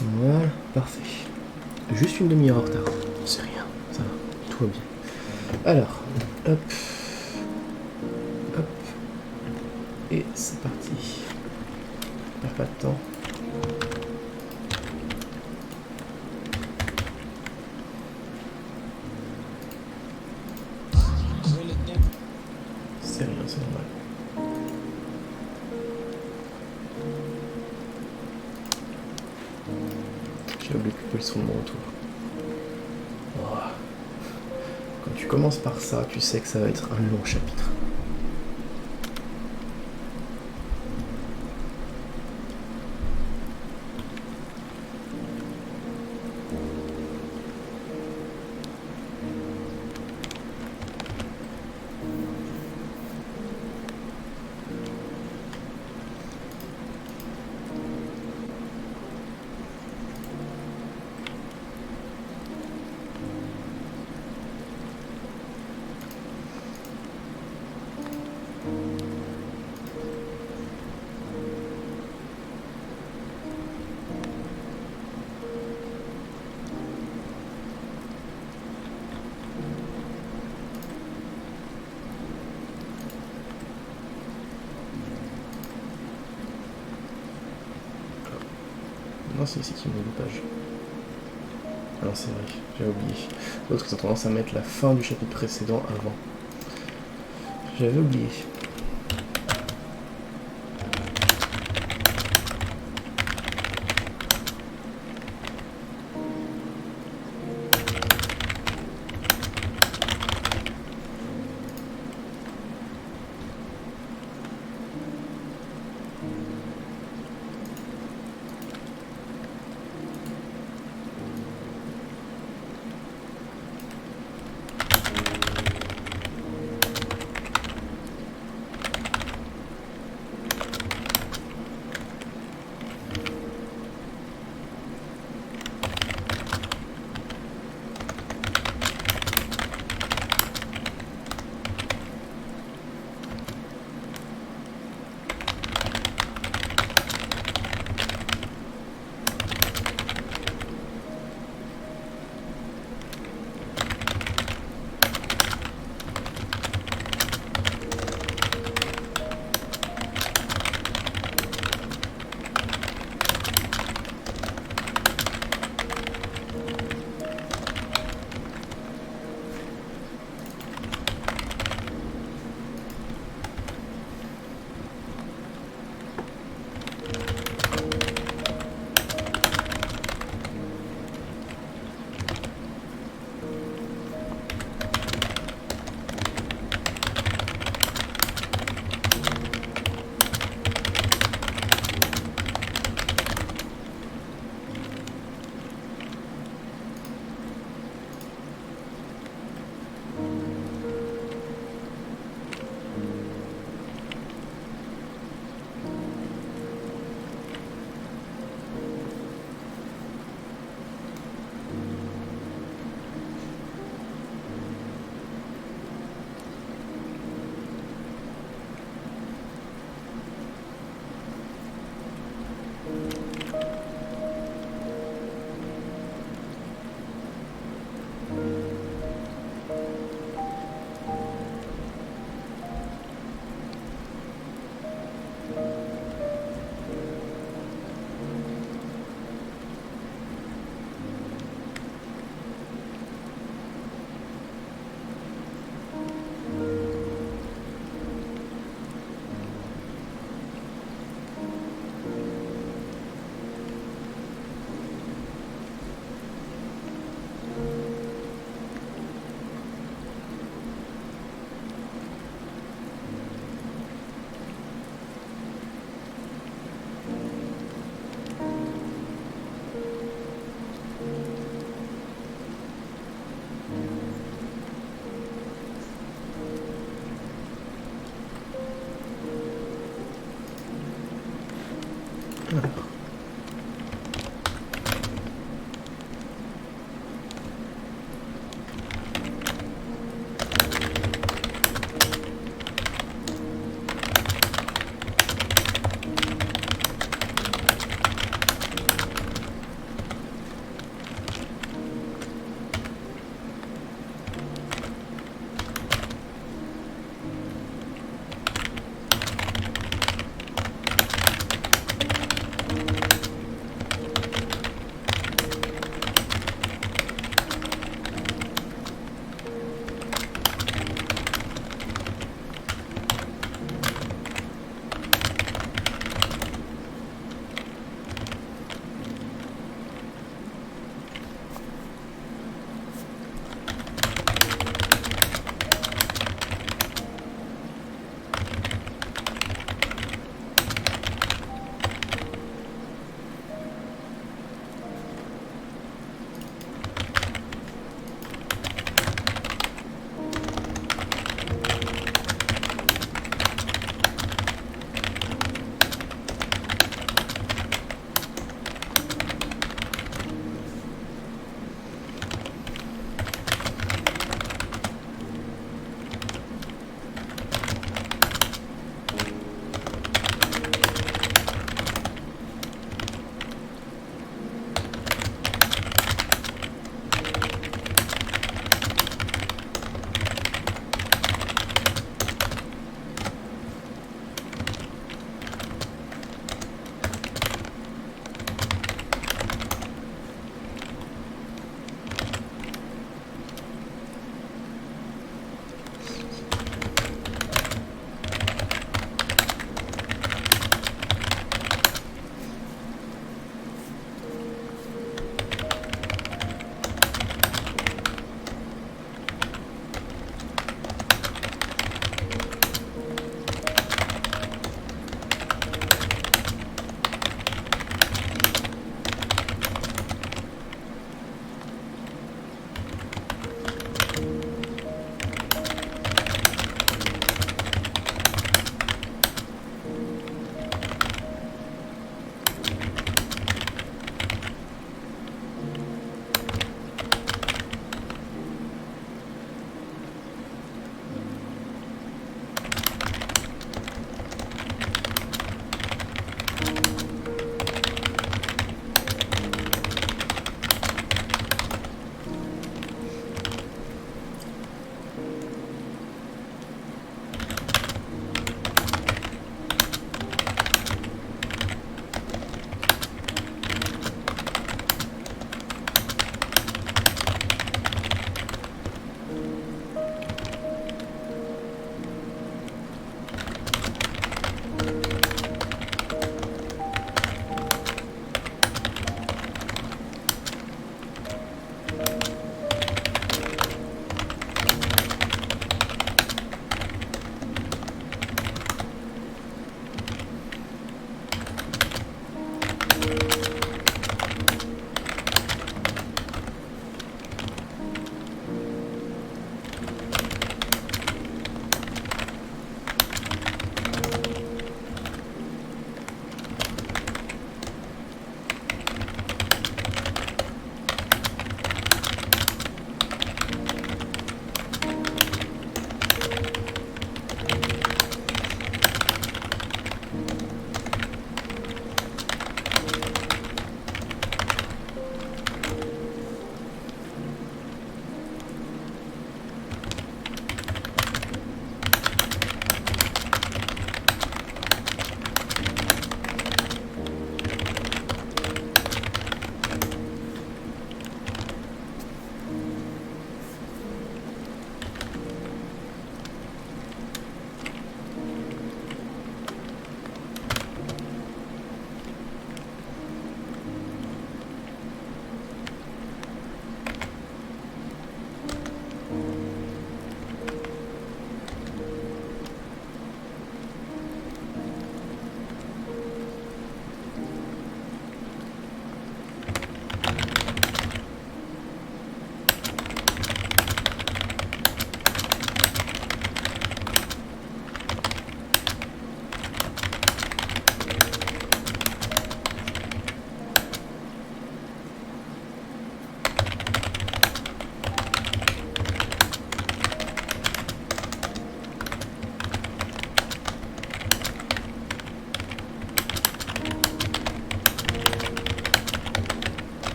Voilà, parfait. Juste une demi-heure en retard. C'est rien, ça va, tout va bien. Alors, hop, hop, et c'est parti. On perd pas de temps. C'est rien, c'est normal. J'ai oublié de couper le son de mon retour. Oh. Quand tu commences par ça, tu sais que ça va être un long chapitre. Non, c'est ici qu'il y a une page. Ah non, c'est vrai, j'ai oublié. D'autres, ils ont tendance à mettre la fin du chapitre précédent avant. J'avais oublié.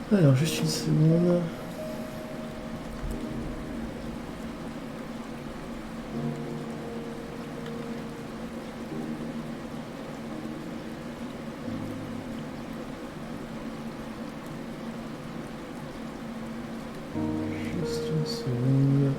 Alors, juste une seconde. Juste une seconde.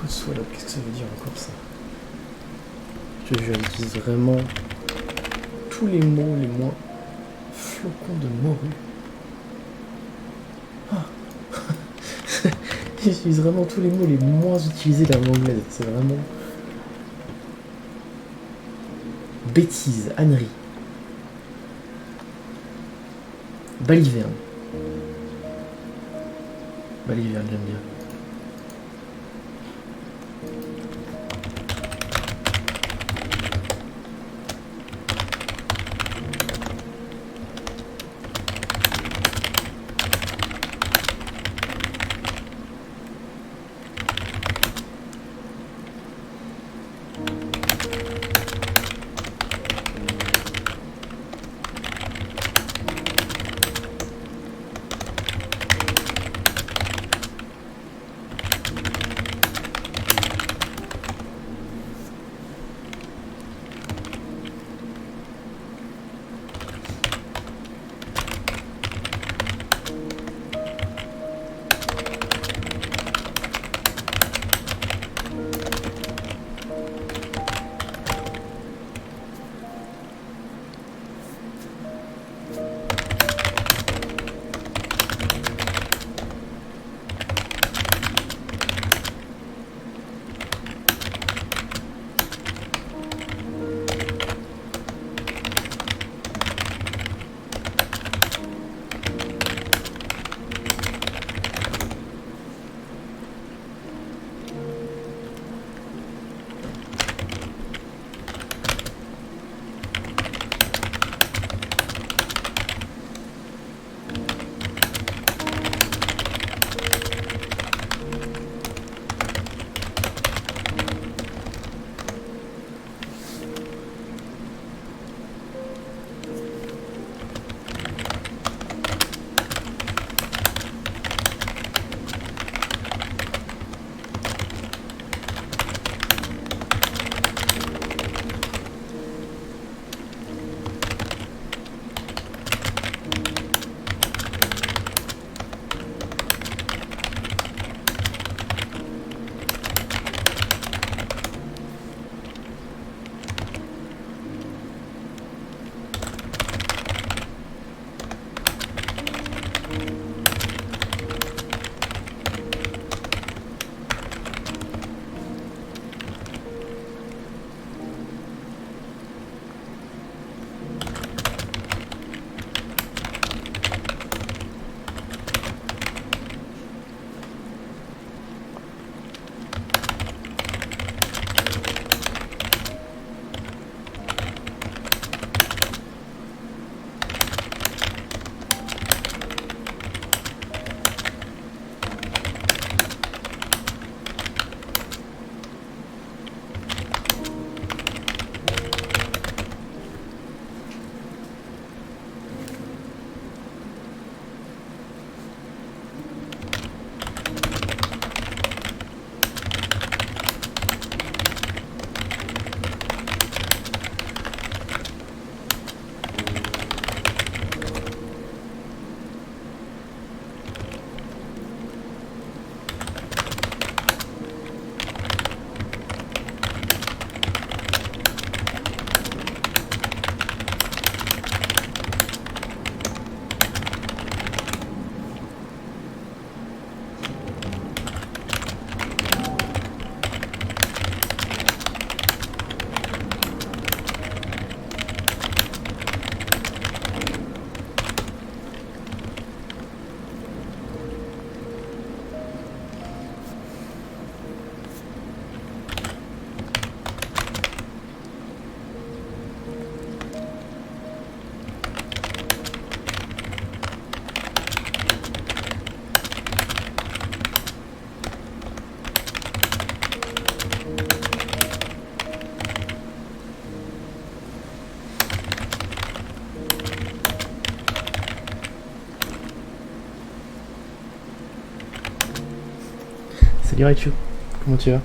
Swallow, qu'est-ce que ça veut dire encore ça? J'utilise vraiment tous les mots les moins flocons de morue. Ah. J'utilise vraiment tous les mots les moins utilisés de la langue anglaise. C'est vraiment bêtise, ânerie, baliverne. Baliverne, j'aime bien. Salut Raichu, comment tu vas?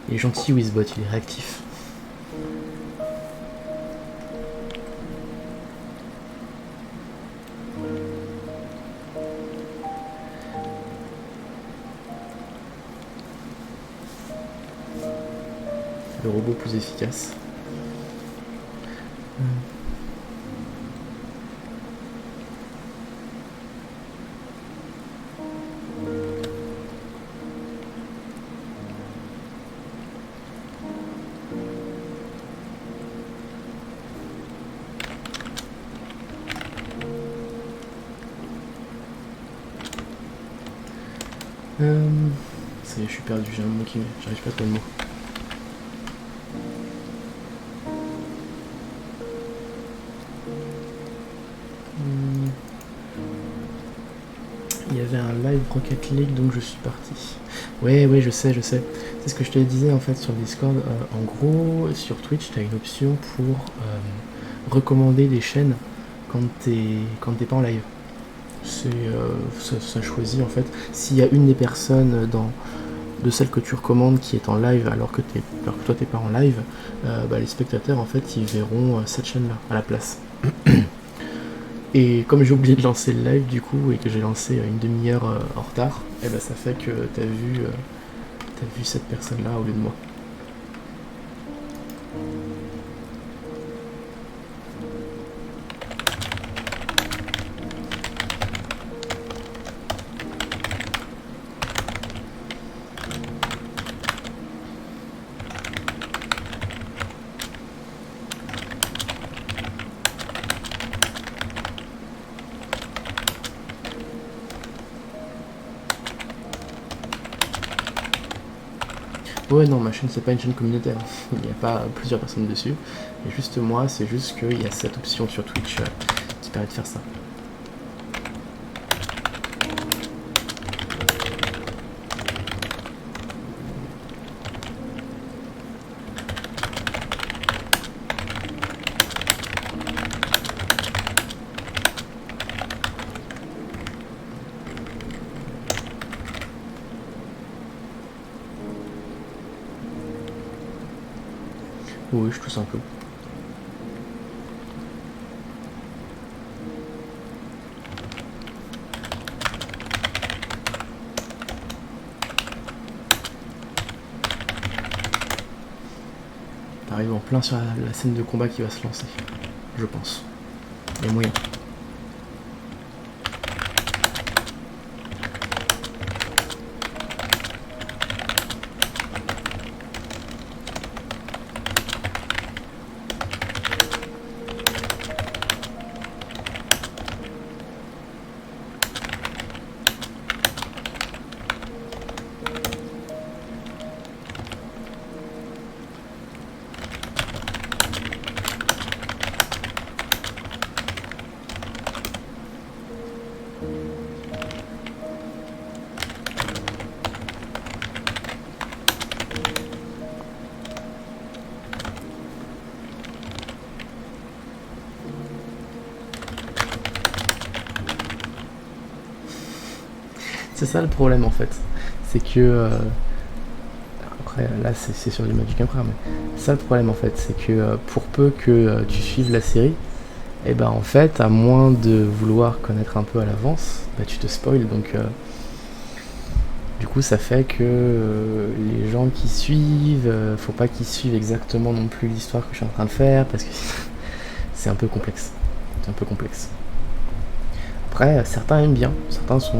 Il est gentil Wizbot, il est réactif. Le robot plus efficace. Ça y est, je suis perdu, j'ai un mot qui... J'arrive pas à trouver le mot. Il y avait un live Rocket League, donc je suis parti. Ouais, je sais. C'est ce que je te disais en fait sur le Discord. En gros, sur Twitch, tu as une option pour recommander des chaînes quand t'es pas en live. Ça choisit en fait. S'il y a une des personnes de celles que tu recommandes qui est en live alors que toi t'es pas en live, les spectateurs en fait ils verront cette chaîne là à la place. Et comme j'ai oublié de lancer le live du coup et que j'ai lancé une demi-heure en retard, et ça fait que t'as vu cette personne là au lieu de moi. Ouais, non, ma chaîne c'est pas une chaîne communautaire, il n'y a pas plusieurs personnes dessus, et juste moi, c'est juste qu'il y a cette option sur Twitch qui permet de faire ça. Oui, je tousse un peu. T'arrives en plein sur la scène de combat qui va se lancer, je pense. Il y a moyen. C'est ça le problème en fait. C'est que... après là c'est sur du Magic Empire, mais ça le problème en fait, c'est que pour peu que tu suives la série, et en fait à moins de vouloir connaître un peu à l'avance, tu te spoil, donc du coup ça fait que les gens qui suivent, faut pas qu'ils suivent exactement non plus l'histoire que je suis en train de faire, parce que c'est un peu complexe. C'est un peu complexe. Après, certains aiment bien, certains ça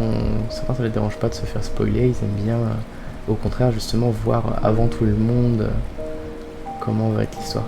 les dérange pas de se faire spoiler, ils aiment bien, au contraire, justement, voir avant tout le monde comment va être l'histoire.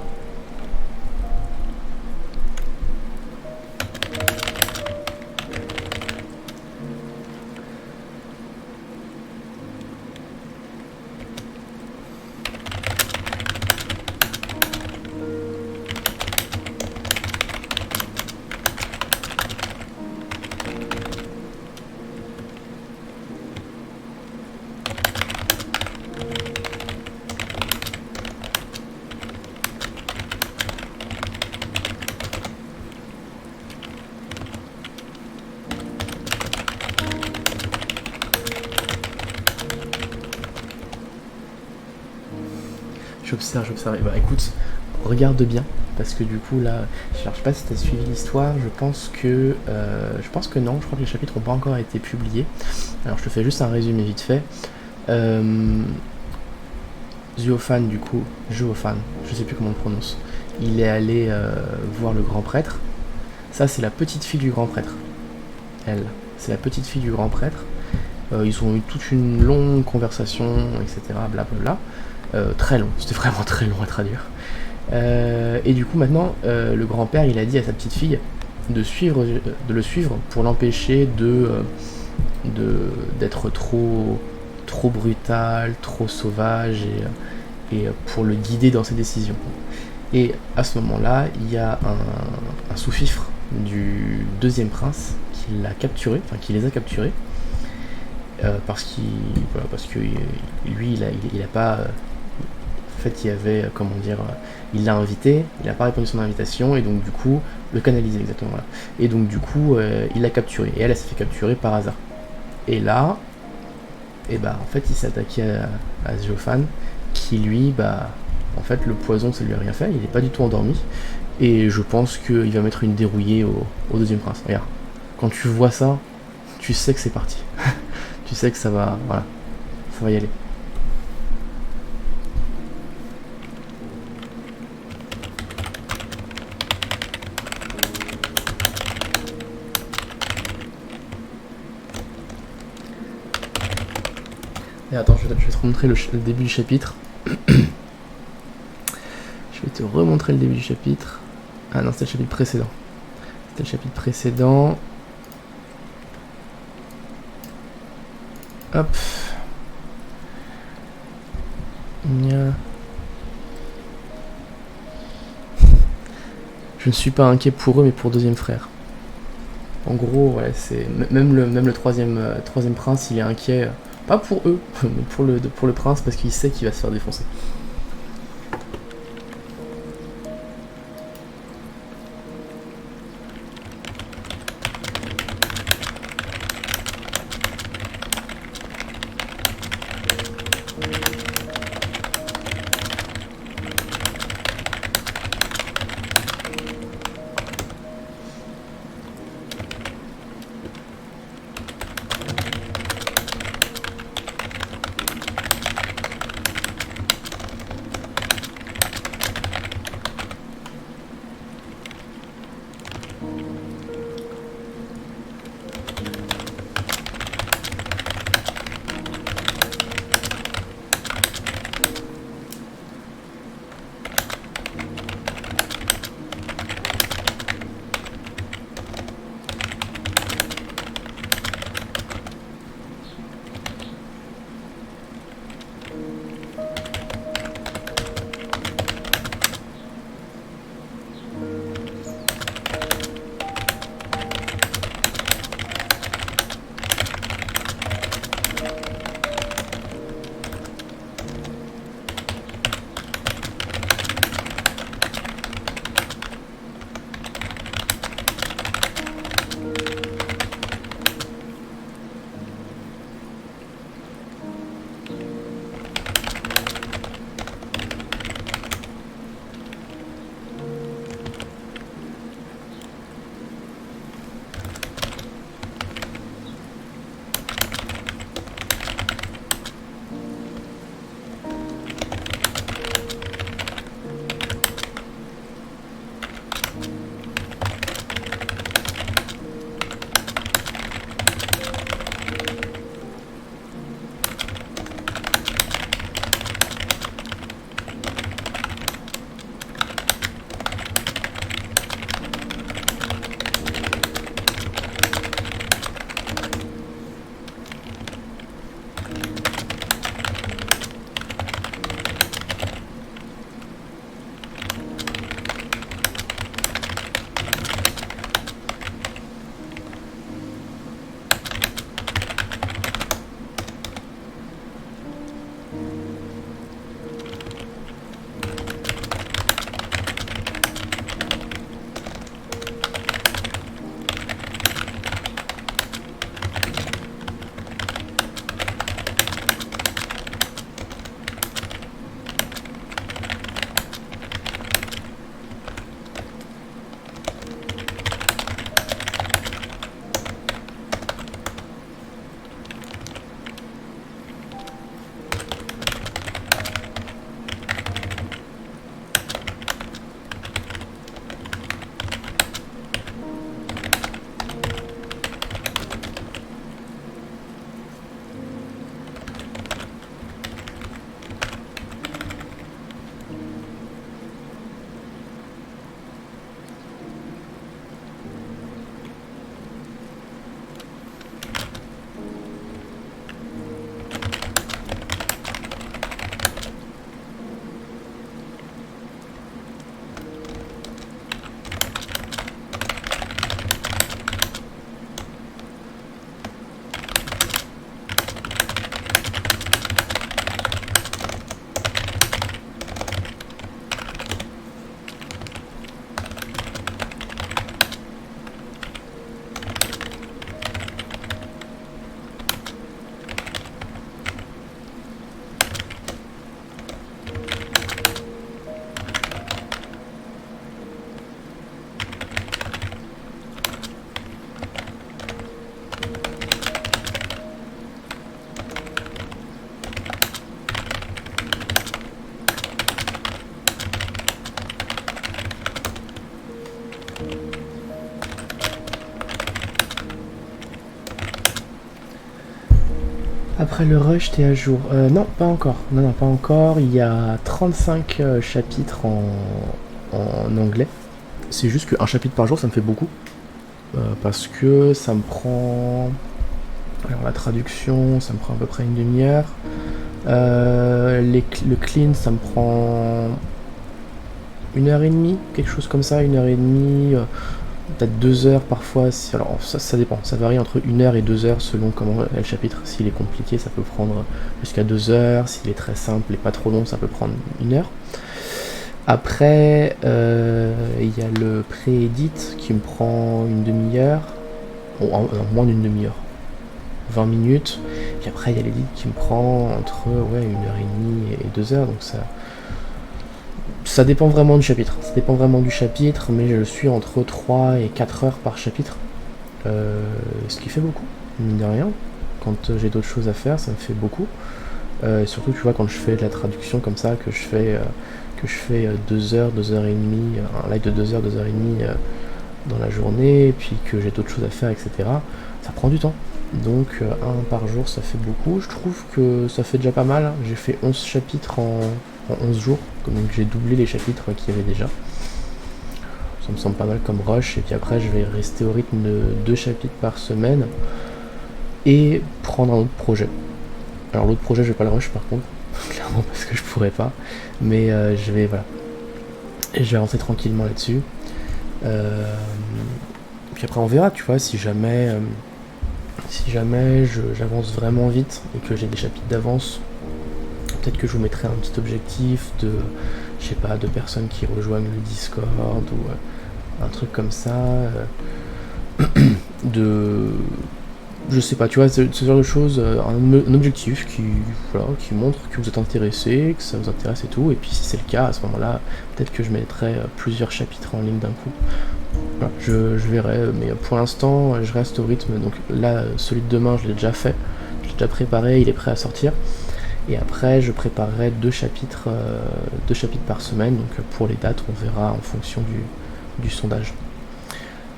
J'observe. Et bah écoute, regarde bien, parce que du coup là, je sais pas si t'as suivi l'histoire, je pense que non, je crois que les chapitres n'ont pas encore été publiés. Alors je te fais juste un résumé vite fait. Zuofan, du coup, Zuofan, je sais plus comment on le prononce, il est allé voir le grand prêtre. Ça, c'est la petite fille du grand prêtre. Elle, c'est la petite fille du grand prêtre. Ils ont eu toute une longue conversation, etc. Blablabla. Très long, c'était vraiment très long à traduire. Et du coup, maintenant, le grand-père, il a dit à sa petite fille de le suivre pour l'empêcher d'être trop brutal, trop sauvage et pour le guider dans ses décisions. Et à ce moment-là, il y a un sous-fifre du deuxième prince qui les a capturés, parce que lui, il a pas. En fait, il y avait, comment dire, il l'a invité, il n'a pas répondu à son invitation, et donc du coup, le canaliser exactement. Voilà. Et donc du coup, il l'a capturé, et elle s'est fait capturer par hasard. Et là, en fait, il s'est attaqué à Zuofan, qui lui, en fait, le poison, ça lui a rien fait, il n'est pas du tout endormi, et je pense qu'il va mettre une dérouillée au deuxième prince. Regarde, quand tu vois ça, tu sais que c'est parti. Tu sais que ça va y aller. Et attends, je vais te remontrer le début du chapitre. Je vais te remontrer le début du chapitre. Ah non, c'était le chapitre précédent. Hop. Je ne suis pas inquiet pour eux, mais pour deuxième frère. En gros, ouais, c'est même le troisième prince, il est inquiet, pas pour eux, mais pour le prince, parce qu'il sait qu'il va se faire défoncer. Après le rush, t'es à jour. Non, pas encore. Non, non, pas encore. Il y a 35 chapitres en anglais. C'est juste qu'un chapitre par jour, ça me fait beaucoup. Parce que ça me prend... Alors la traduction, ça me prend à peu près une demi-heure. Le clean, ça me prend 1 heure et demie, quelque chose comme ça, 1 heure et demie, peut-être 2 heures parfois. Alors ça dépend, ça varie entre 1 heure et 2 heures selon comment est le chapitre. S'il est compliqué, ça peut prendre jusqu'à 2 heures. S'il est très simple et pas trop long, ça peut prendre 1 heure. Après, il y a le pré-edit qui me prend une demi-heure, moins d'une demi-heure, 20 minutes. Puis après, il y a l'edit qui me prend entre 1 heure et demie et 2 heures. Donc ça dépend vraiment du chapitre. Ça dépend vraiment du chapitre, mais je suis entre 3 et 4 heures par chapitre. Ce qui fait beaucoup, mine de rien. Quand j'ai d'autres choses à faire, ça me fait beaucoup. Surtout, tu vois, quand je fais de la traduction comme ça, que je fais 2 heures, 2 heures et demie, un live de 2 heures, 2 heures et demie dans la journée, et puis que j'ai d'autres choses à faire, etc. Ça prend du temps. Donc un par jour, ça fait beaucoup. Je trouve que ça fait déjà pas mal. J'ai fait 11 chapitres en 11 jours, donc j'ai doublé les chapitres qu'il y avait déjà. Ça me semble pas mal comme rush, et puis après je vais rester au rythme de 2 chapitres par semaine et prendre un autre projet. Alors l'autre projet, je vais pas le rush par contre, clairement parce que je pourrais pas, mais je vais avancer tranquillement là-dessus. Puis après on verra, tu vois, si jamais j'avance vraiment vite et que j'ai des chapitres d'avance, peut-être que je vous mettrai un petit objectif de personnes qui rejoignent le Discord ou un truc comme ça, je sais pas, tu vois, ce genre de choses, un objectif qui montre que vous êtes intéressé, que ça vous intéresse et tout, et puis si c'est le cas, à ce moment-là, peut-être que je mettrai plusieurs chapitres en ligne d'un coup. Voilà, je verrai, mais pour l'instant, je reste au rythme. Donc là, celui de demain, je l'ai déjà fait, je l'ai déjà préparé, il est prêt à sortir. Et après, je préparerai 2 chapitres par semaine. Donc pour les dates, on verra en fonction du sondage.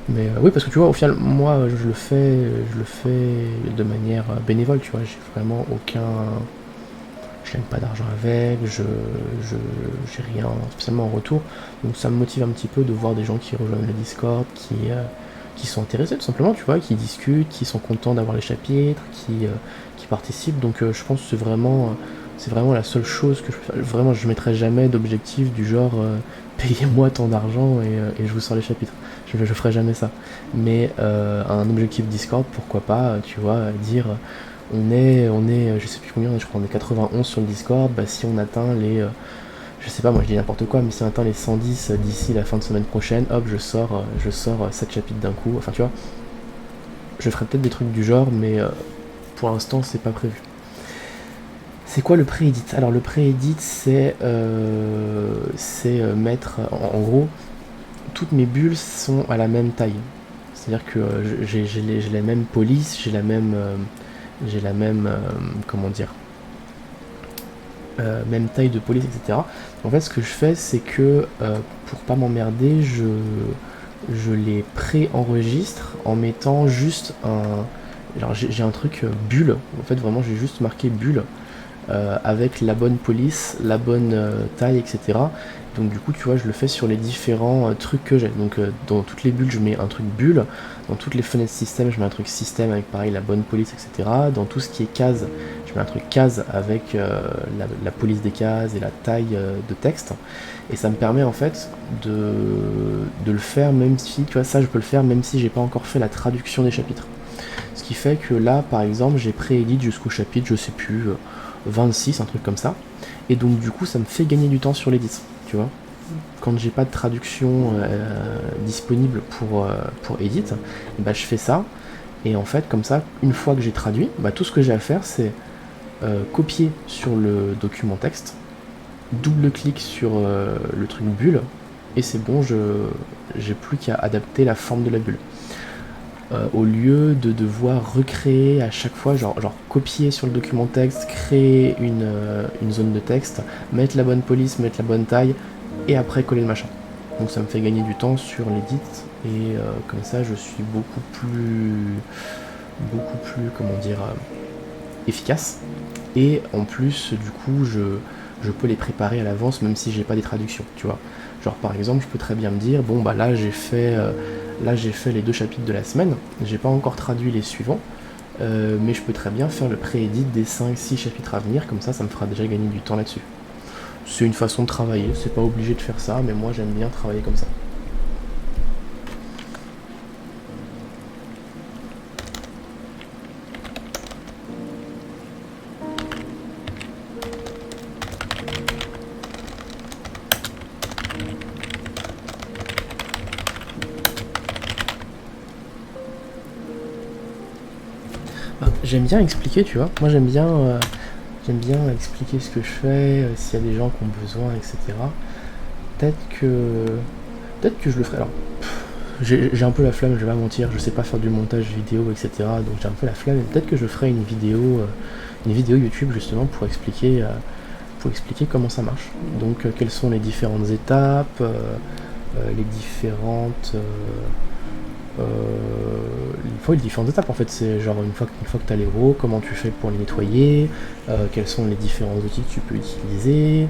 Mais oui, parce que tu vois, au final, moi, je le fais de manière bénévole, tu vois. J'ai vraiment je gagne pas d'argent avec, j'ai rien spécialement en retour. Donc ça me motive un petit peu de voir des gens qui rejoignent le Discord, qui sont intéressés tout simplement, tu vois, qui discutent, qui sont contents d'avoir les chapitres, qui participent. Donc je pense que c'est vraiment la seule chose que je peux faire. Vraiment, je mettrai jamais d'objectif du genre payez-moi tant d'argent et je vous sors les chapitres. Je ferai jamais ça. Mais un objectif Discord, pourquoi pas, tu vois, dire on est, je sais plus combien, je crois qu'on est 91 sur le Discord, bah si on atteint les, je sais pas, moi je dis n'importe quoi, mais si on atteint les 110 d'ici la fin de semaine prochaine, hop, je sors 7 chapitres d'un coup, enfin tu vois, je ferai peut-être des trucs du genre, mais pour l'instant c'est pas prévu. C'est quoi le pré-edit? Alors le pré-edit c'est mettre, en gros, toutes mes bulles sont à la même taille. C'est-à-dire que j'ai la même police, j'ai la même comment dire, même taille de police, etc. En fait, ce que je fais, c'est que pour pas m'emmerder, je les pré-enregistre en mettant juste un... Alors j'ai un truc bulle, en fait vraiment j'ai juste marqué bulle avec la bonne police, la bonne taille, etc. Donc du coup, tu vois, je le fais sur les différents trucs que j'ai. Donc dans toutes les bulles, je mets un truc bulle. Dans toutes les fenêtres système, je mets un truc système avec pareil la bonne police, etc. Dans tout ce qui est case, je mets un truc case avec la police des cases et la taille de texte. Et ça me permet en fait de le faire même si, tu vois, ça je peux le faire même si j'ai pas encore fait la traduction des chapitres. Ce qui fait que là, par exemple, j'ai pré-édite jusqu'au chapitre, je sais plus, 26, un truc comme ça. Et donc du coup, ça me fait gagner du temps sur l'édit, tu vois. Quand j'ai pas de traduction disponible pour edit, bah, je fais ça. Et en fait, comme ça, une fois que j'ai traduit, bah, tout ce que j'ai à faire, c'est copier sur le document texte, double-clic sur le truc bulle, et c'est bon, j'ai plus qu'à adapter la forme de la bulle. Au lieu de devoir recréer à chaque fois, genre copier sur le document texte, créer une zone de texte, mettre la bonne police, mettre la bonne taille, et après coller le machin. Donc ça me fait gagner du temps sur l'édit, et comme ça je suis beaucoup plus comment dire, efficaces. Et en plus, du coup, je peux les préparer à l'avance, même si j'ai pas des traductions, tu vois. Genre par exemple, je peux très bien me dire, bon bah là j'ai fait les 2 chapitres de la semaine, j'ai pas encore traduit les suivants, mais je peux très bien faire le pré-édit des 5-6 chapitres à venir, comme ça me fera déjà gagner du temps là-dessus. C'est une façon de travailler, c'est pas obligé de faire ça, mais moi j'aime bien travailler comme ça. J'aime bien expliquer, tu vois. Moi, j'aime bien expliquer ce que je fais, s'il y a des gens qui ont besoin, etc. Peut-être que, peut-être que je le ferai. Alors, j'ai un peu la flamme, je vais pas mentir. Je sais pas faire du montage vidéo, etc. Donc j'ai un peu la flamme. Et peut-être que je ferai une vidéo YouTube justement pour expliquer comment ça marche. Donc, quelles sont les différentes étapes, les différentes les différentes étapes en fait. C'est genre une fois que tu as les rows, comment tu fais pour les nettoyer, quels sont les différents outils que tu peux utiliser,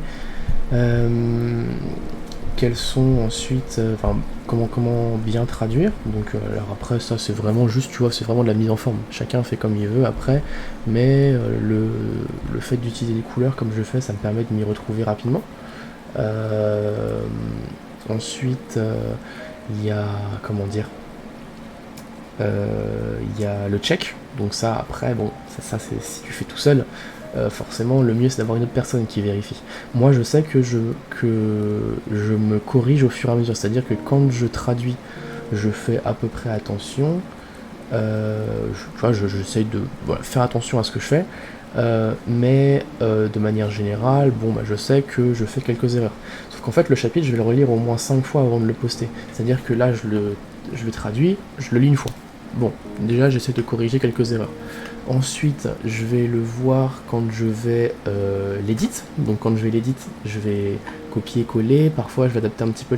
quels sont ensuite comment bien traduire. Donc alors après ça c'est vraiment juste, tu vois, c'est vraiment de la mise en forme, chacun fait comme il veut après, mais le fait d'utiliser des couleurs comme je fais, ça me permet de m'y retrouver rapidement. Ensuite il y a comment dire, il y a le check, donc ça après bon ça c'est si tu fais tout seul, forcément le mieux c'est d'avoir une autre personne qui vérifie. Moi je sais que je me corrige au fur et à mesure, c'est à dire que quand je traduis je fais à peu près attention, j'essaye de faire attention à ce que je fais, mais de manière générale, bon bah je sais que je fais quelques erreurs. Sauf qu'en fait le chapitre je vais le relire au moins 5 fois avant de le poster. C'est-à-dire que là je le traduis, je le lis une fois. Bon, déjà j'essaie de corriger quelques erreurs. Ensuite, je vais le voir quand je vais l'édit. Donc quand je vais l'édit, je vais copier-coller. Parfois, je vais adapter un petit peu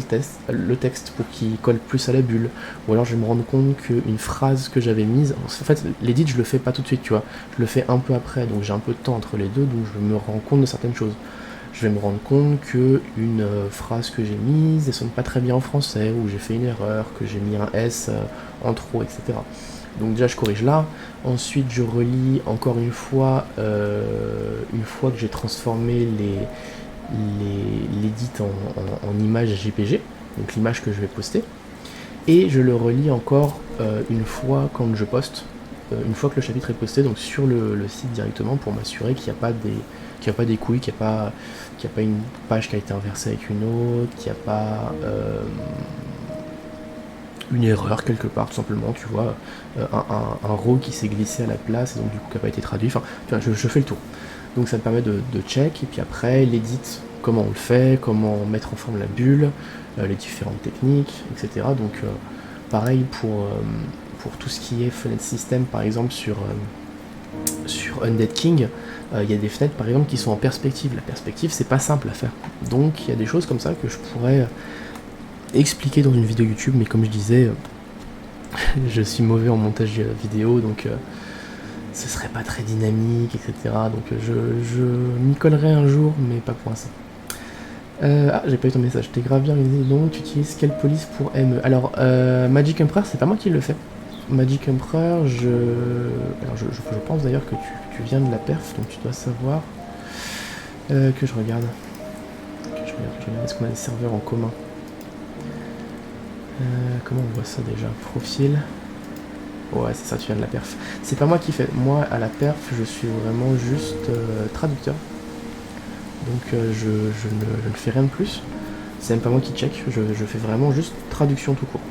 le texte pour qu'il colle plus à la bulle. Ou alors, je vais me rendre compte qu'une phrase que j'avais mise... En fait, l'édit, je le fais pas tout de suite, tu vois. Je le fais un peu après, donc j'ai un peu de temps entre les deux, donc je me rends compte de certaines choses. Je vais me rendre compte qu'une phrase que j'ai mise, elle sonne pas très bien en français, ou j'ai fait une erreur, que j'ai mis un S en trop, etc. Donc déjà je corrige là, ensuite je relis encore une fois que j'ai transformé l'édit en image JPG, donc l'image que je vais poster, et je le relis encore une fois quand je poste, une fois que le chapitre est posté, donc sur le site directement, pour m'assurer qu'il n'y a pas des couilles, qu'il n'y a pas une page qui a été inversée avec une autre, qu'il n'y a pas une erreur quelque part, tout simplement, tu vois, un row qui s'est glissé à la place et donc du coup qui n'a pas été traduit. Enfin, tu vois, je fais le tour. Donc ça me permet de check, et puis après l'édit, comment on le fait, comment mettre en forme la bulle, les différentes techniques, etc. Donc pareil pour tout ce qui est fenêtre système, par exemple sur Undead King, il y a des fenêtres par exemple qui sont en perspective. La perspective c'est pas simple à faire. Donc il y a des choses comme ça que je pourrais expliquer dans une vidéo YouTube, mais comme je disais, je suis mauvais en montage vidéo, donc ce serait pas très dynamique, etc. Donc je m'y collerai un jour, mais pas pour l'instant. J'ai pas eu ton message. T'es grave bien organisé, donc tu utilises quelle police pour ME? Alors, Magic Emperor, c'est pas moi qui le fais. Magic Emperor, je pense d'ailleurs que tu viens de la perf, donc tu dois savoir que je regarde. Est-ce qu'on a des serveurs en commun? Comment on voit ça déjà? Profil. Ouais, c'est ça, tu viens de la perf. C'est pas moi qui fais. Moi, à la perf, je suis vraiment juste traducteur. Donc je ne fais rien de plus. C'est même pas moi qui check. Je fais vraiment juste traduction tout court.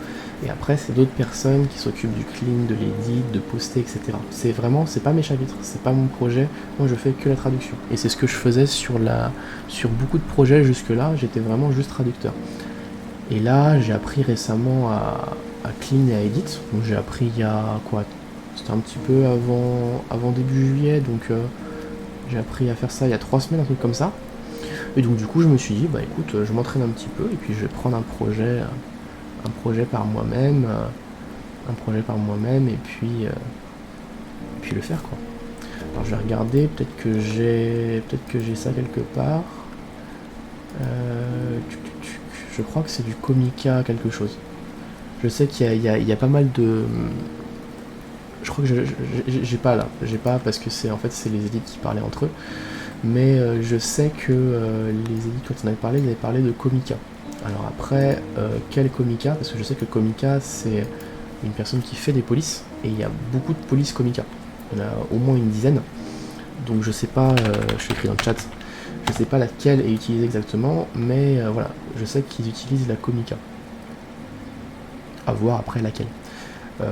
Et après, c'est d'autres personnes qui s'occupent du clean, de l'édit, de poster, etc. C'est pas mes chapitres, c'est pas mon projet. Moi, je fais que la traduction. Et c'est ce que je faisais sur beaucoup de projets jusque-là. J'étais vraiment juste traducteur. Et là, j'ai appris récemment à clean et à edit. Donc j'ai appris il y a quoi? C'était un petit peu avant début juillet, donc j'ai appris à faire ça il y a 3 semaines, un truc comme ça. Et donc du coup je me suis dit bah écoute, je m'entraîne un petit peu et puis je vais prendre un projet par moi-même, et puis le faire quoi. Alors je vais regarder, peut-être que j'ai ça quelque part. Je crois que c'est du Comica quelque chose. Je sais qu'il y a pas mal de... Je crois que j'ai pas là. J'ai pas parce que c'est en fait c'est les élites qui parlaient entre eux. Mais je sais que les élites, quand on avait parlé, ils avaient parlé de Comica. Alors après, quel Comica? Parce que je sais que Comica, c'est une personne qui fait des polices. Et il y a beaucoup de polices Comica. Il y en a au moins une dizaine. Donc je sais pas, je suis écrit dans le chat, je sais pas laquelle est utilisée exactement, mais voilà, je sais qu'ils utilisent la Comica. À voir après laquelle.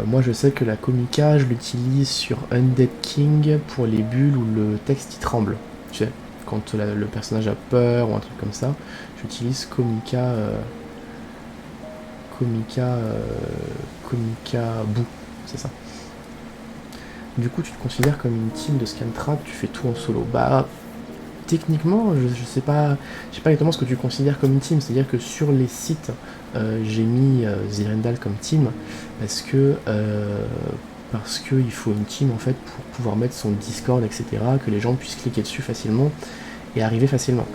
Moi je sais que la Comica, je l'utilise sur Undead King pour les bulles où le texte il tremble. Tu sais, quand le personnage a peur ou un truc comme ça, j'utilise Comica. Comica Boo, c'est ça. Du coup, tu te considères comme une team de Scantrad, tu fais tout en solo. Bah, techniquement, je sais pas exactement ce que tu considères comme une team. C'est-à-dire que sur les sites, j'ai mis Zirendal comme team parce que il faut une team en fait pour pouvoir mettre son Discord, etc. Que les gens puissent cliquer dessus facilement et arriver facilement.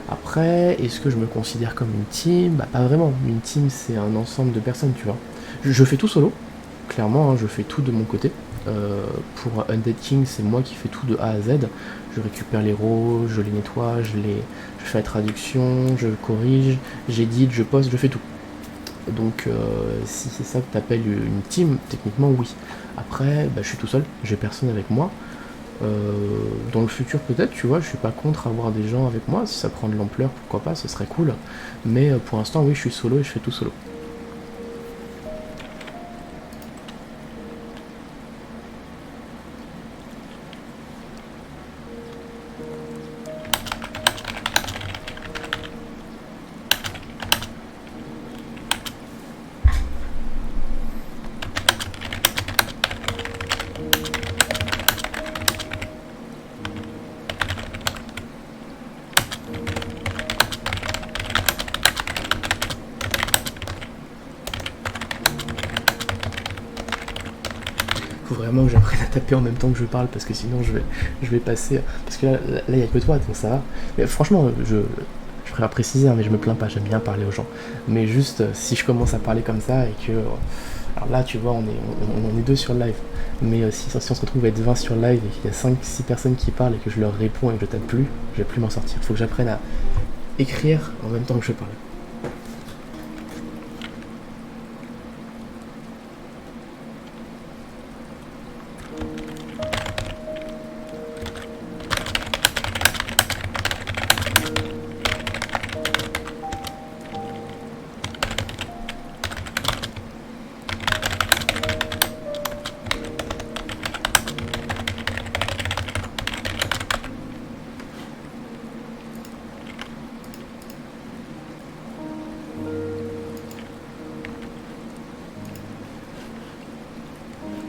Après, est-ce que je me considère comme une team? Bah, pas vraiment. Une team, c'est un ensemble de personnes, tu vois. Je fais tout solo, clairement, hein, je fais tout de mon côté. Pour Undead King, c'est moi qui fais tout de A à Z. Je récupère les rôles, je les nettoie, je fais la traduction, je corrige, j'édite, je poste, je fais tout. Donc si c'est ça que tu appelles une team, techniquement oui. Après, bah, je suis tout seul, j'ai personne avec moi. Dans le futur peut-être, tu vois, je suis pas contre avoir des gens avec moi. Si ça prend de l'ampleur, pourquoi pas, ce serait cool. Mais pour l'instant, oui, je suis solo et je fais tout solo. Faut vraiment que j'apprenne à taper en même temps que je parle parce que sinon je vais passer. Parce que là il n'y a que toi, donc ça va. Mais franchement, je préfère préciser, hein, mais je me plains pas, j'aime bien parler aux gens. Mais juste si je commence à parler comme ça et que. Alors là, tu vois, on est deux sur live. Mais si on se retrouve à être 20 sur live et qu'il y a 5-6 personnes qui parlent et que je leur réponds et que je tape plus, je vais plus m'en sortir. Faut que j'apprenne à écrire en même temps que je parle.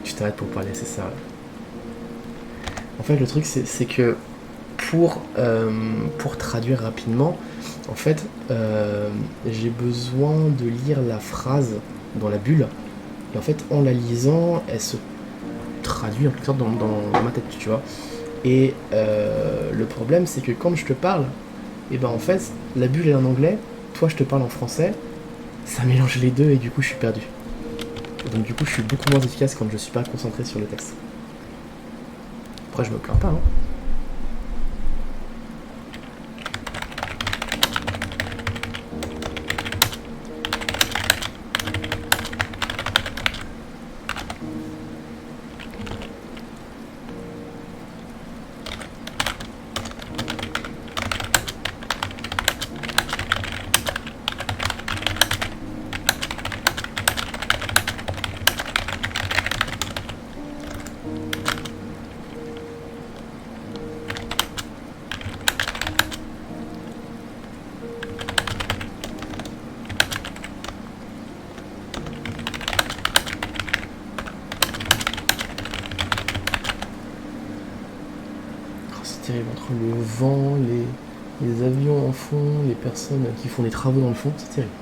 Tu t'arrêtes pour parler, c'est ça. En fait, le truc, c'est que pour traduire rapidement, en fait, j'ai besoin de lire la phrase dans la bulle. Et en fait, en la lisant, elle se traduit en quelque sorte dans ma tête, tu vois. Et le problème, c'est que quand je te parle, et ben en fait, la bulle est en anglais, toi je te parle en français, ça mélange les deux et du coup je suis perdu. Donc du coup, je suis beaucoup moins efficace quand je suis pas concentré sur le texte. Après, je me plains pas, hein. C'est terrible, entre le vent, les avions en fond, les personnes qui font des travaux dans le fond, c'est terrible.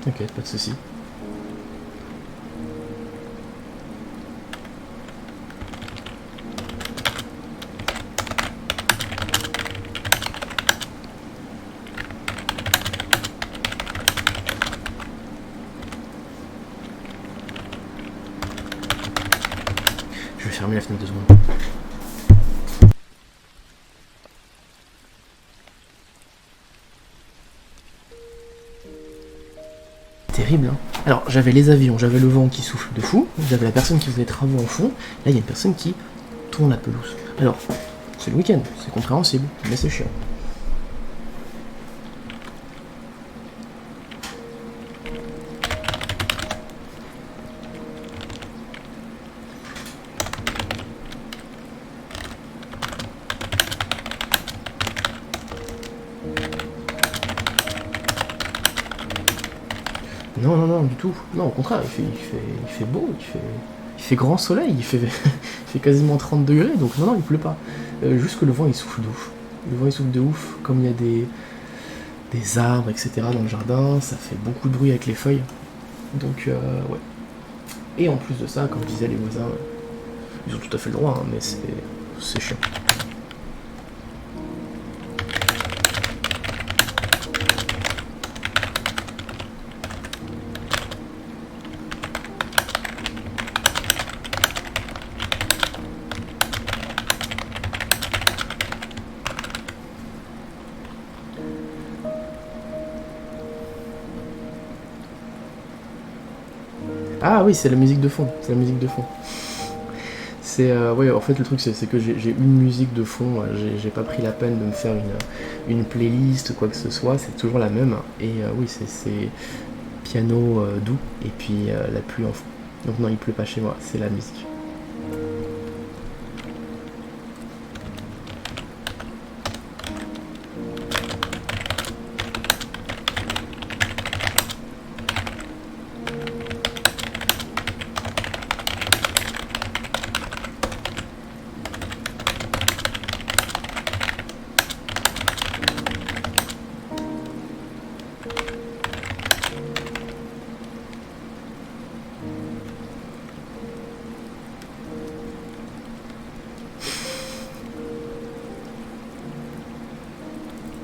Ok, pas de soucis. Je vais fermer la fenêtre 2 secondes. Terrible, hein. Alors, j'avais les avions, j'avais le vent qui souffle de fou, j'avais la personne qui faisait les travaux en fond, là, il y a une personne qui tourne la pelouse. Alors, c'est le week-end, c'est compréhensible, mais c'est chiant. Non, non, non, du tout. Non, au contraire, il fait beau, il fait grand soleil, il fait quasiment 30 degrés, donc non, non, il pleut pas. Juste que le vent, il souffle de ouf. Le vent, il souffle de ouf, comme il y a des arbres, etc. dans le jardin, ça fait beaucoup de bruit avec les feuilles. Donc, ouais. Et en plus de ça, comme je disais, les voisins, ils ont tout à fait le droit, hein, mais c'est chiant. Ah oui, c'est la musique de fond, c'est la musique de fond. Ouais, en fait, le truc, c'est que j'ai une musique de fond, j'ai pas pris la peine de me faire une playlist, quoi que ce soit, c'est toujours la même. Et oui, c'est piano doux, et puis la pluie en fond. Donc non, il pleut pas chez moi, c'est la musique.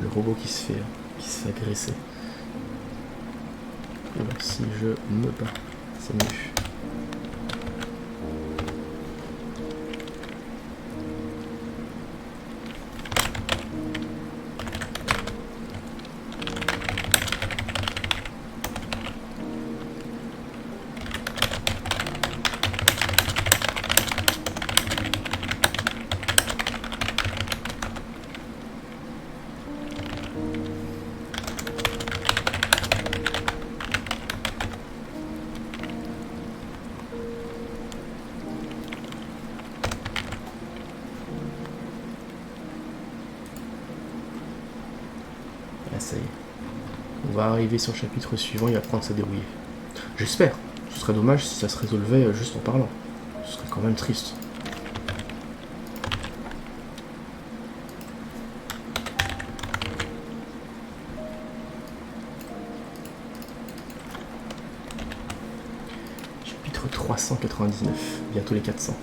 Le robot qui se fait agresser. Alors, si je me bats, c'est mieux. Ah, ça y est. On va arriver sur le chapitre suivant, il va prendre sa dérouillée. J'espère. Ce serait dommage si ça se résolvait juste en parlant. Ce serait quand même triste. Chapitre 399, bientôt les 400.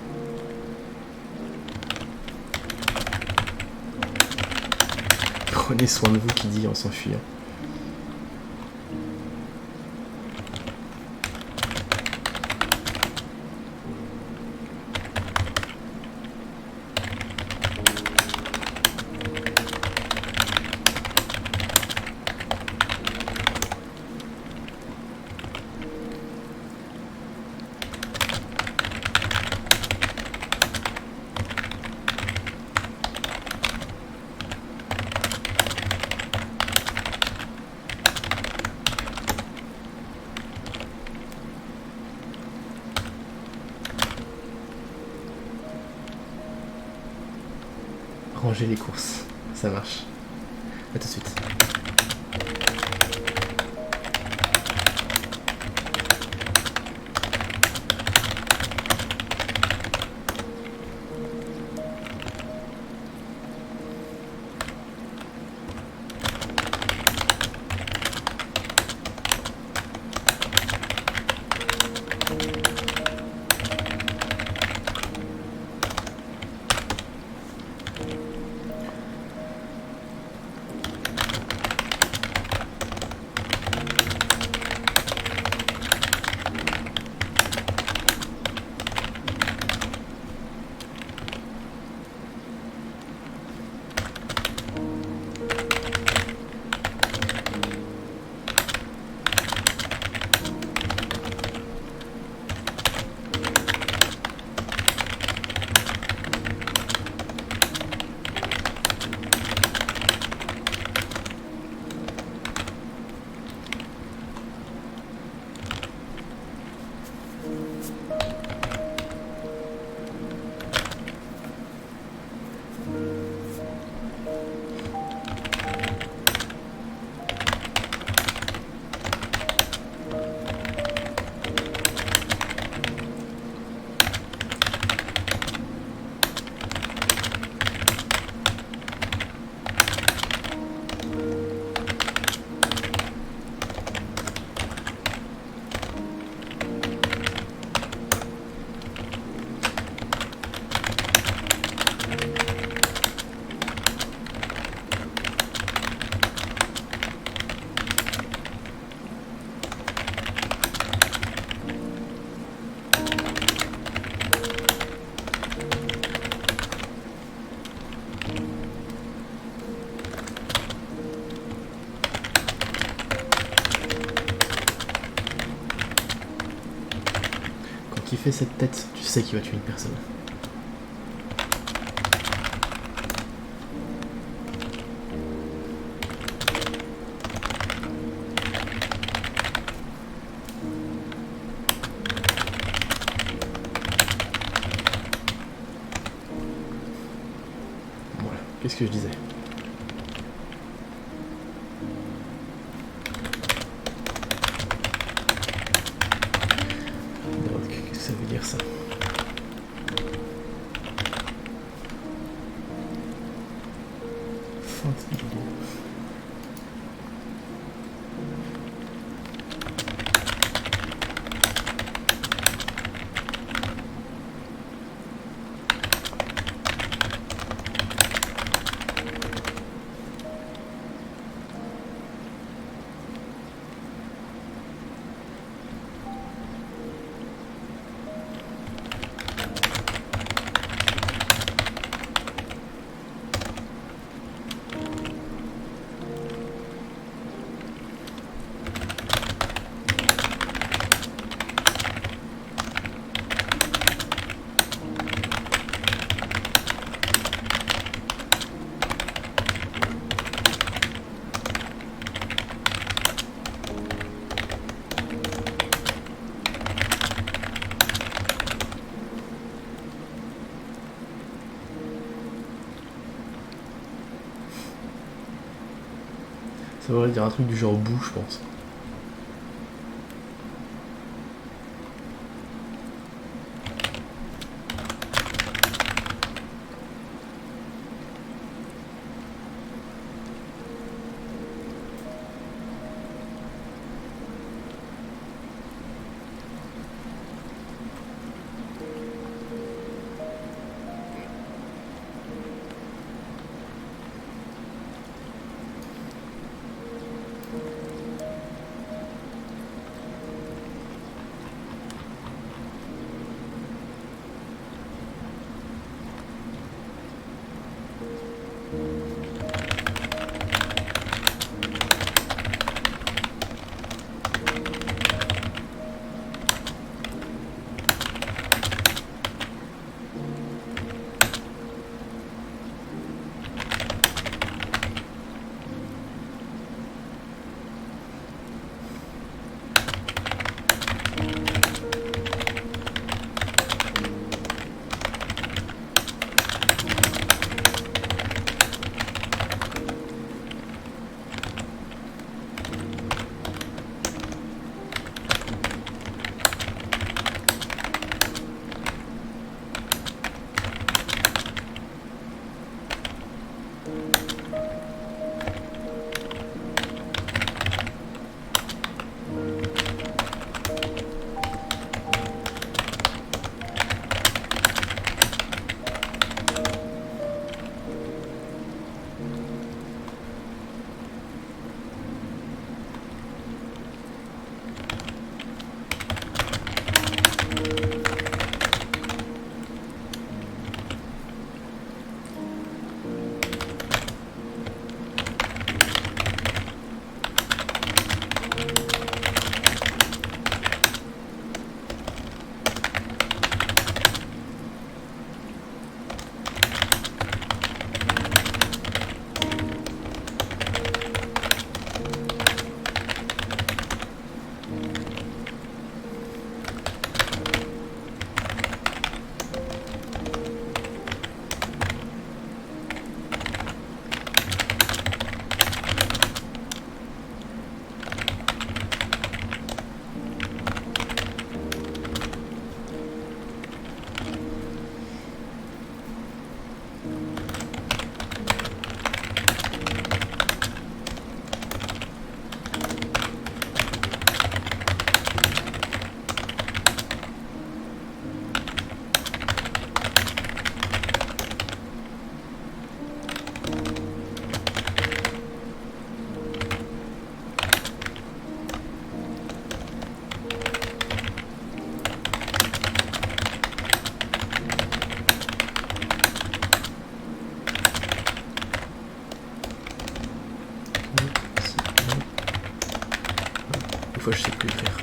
Prenez soin de vous, qui dit en s'enfuyant. Ranger les courses, ça marche. A tout de suite. fait cette tête, tu sais qu'il va tuer une personne. Voilà, qu'est-ce que je disais? Ça veut dire ça. Fin de vidéo. Ça voudrait dire un truc du genre boue, je pense. fois je sais plus le faire.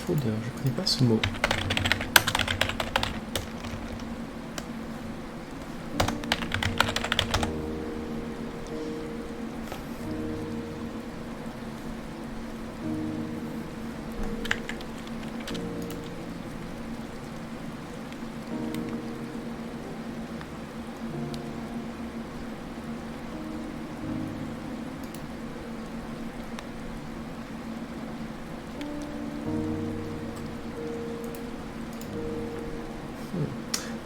Fraudeur, je connais pas ce mot.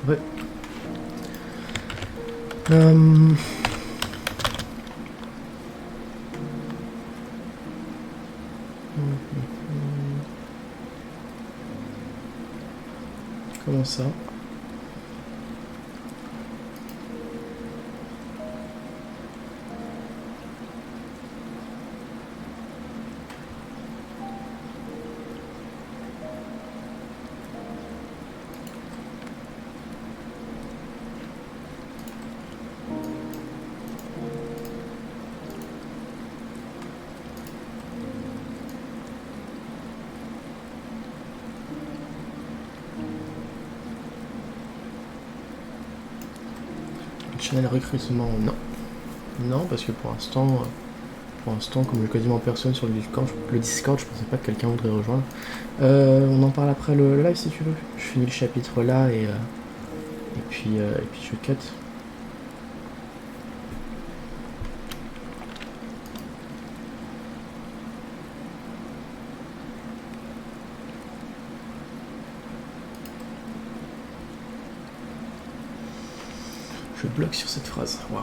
Ouais. Comment ça? Channel recrutement, non. Non, parce que pour l'instant, comme il y a quasiment personne sur le Discord, je pensais pas que quelqu'un voudrait rejoindre. On en parle après le live si tu veux. Je finis le chapitre là et puis je cut. Je bloque sur cette phrase. Waouh.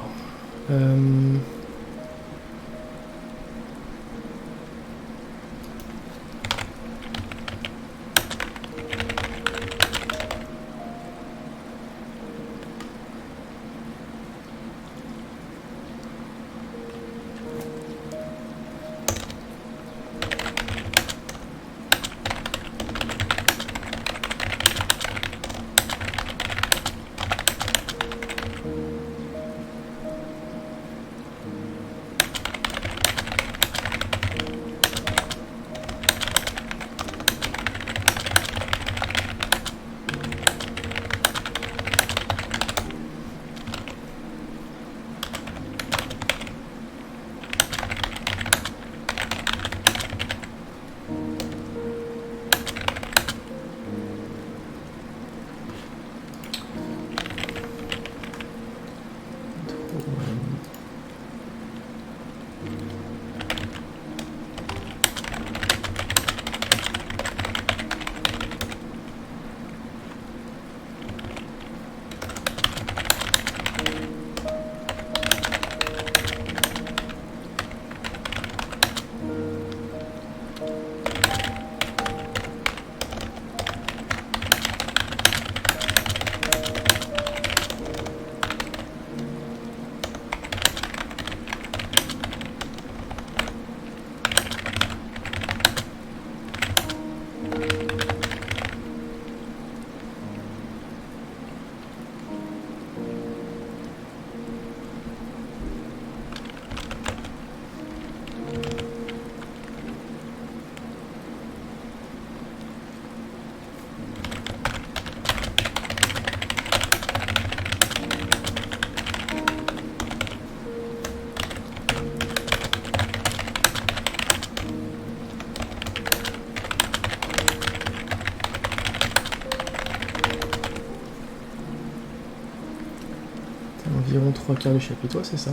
Environ 3/4 du chapitre, c'est ça.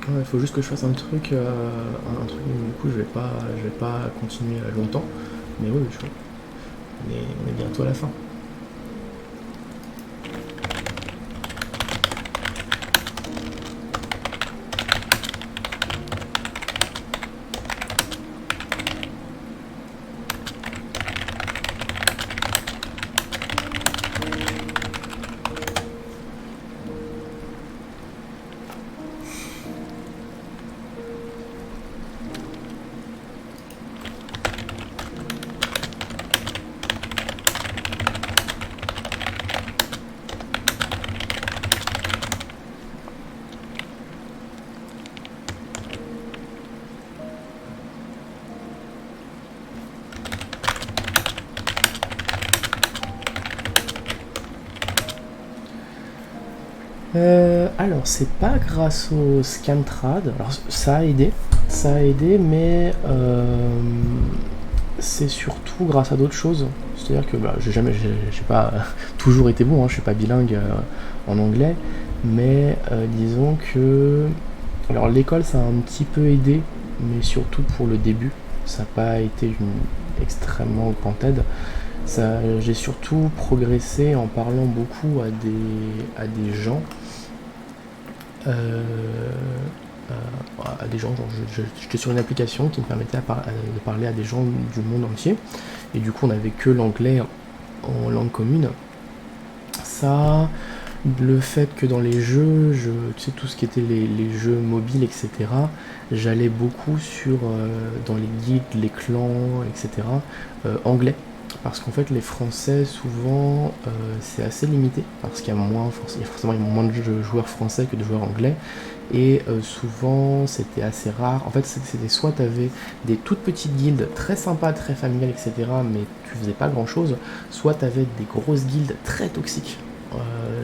Il faut juste que je fasse un truc, du coup je vais pas continuer longtemps. Mais oui, on est bientôt à la fin. Alors c'est pas grâce au Scantrad, alors ça a aidé, mais c'est surtout grâce à d'autres choses. C'est-à-dire que j'ai pas toujours été bon, hein, je suis pas bilingue en anglais, mais disons que, alors l'école ça a un petit peu aidé, mais surtout pour le début, ça n'a pas été une extrêmement grande aide. J'ai surtout progressé en parlant beaucoup à des gens à des gens, genre j'étais sur une application qui me permettait de parler à des gens du monde entier, et du coup on avait que l'anglais en langue commune. Ça, le fait que dans les jeux, tu sais, tout ce qui était les jeux mobiles, etc., j'allais beaucoup dans les guildes, les clans, etc., anglais. Parce qu'en fait, les Français, souvent, c'est assez limité, parce qu'il y a forcément moins de joueurs français que de joueurs anglais, et souvent, c'était assez rare. En fait, c'était soit tu avais des toutes petites guildes très sympas, très familiales, etc., mais tu faisais pas grand-chose, soit tu avais des grosses guildes très toxiques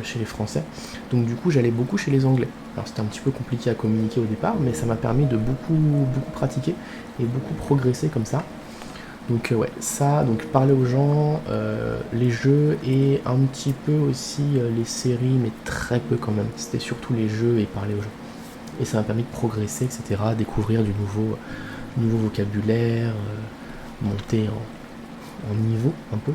chez les Français. Donc du coup, j'allais beaucoup chez les Anglais. Alors c'était un petit peu compliqué à communiquer au départ, mais ça m'a permis de beaucoup pratiquer et beaucoup progresser comme ça. Donc ouais, ça, donc parler aux gens, les jeux et un petit peu aussi les séries, mais très peu quand même. C'était surtout les jeux et parler aux gens. Et ça m'a permis de progresser, etc., découvrir du nouveau vocabulaire, monter en niveau un peu.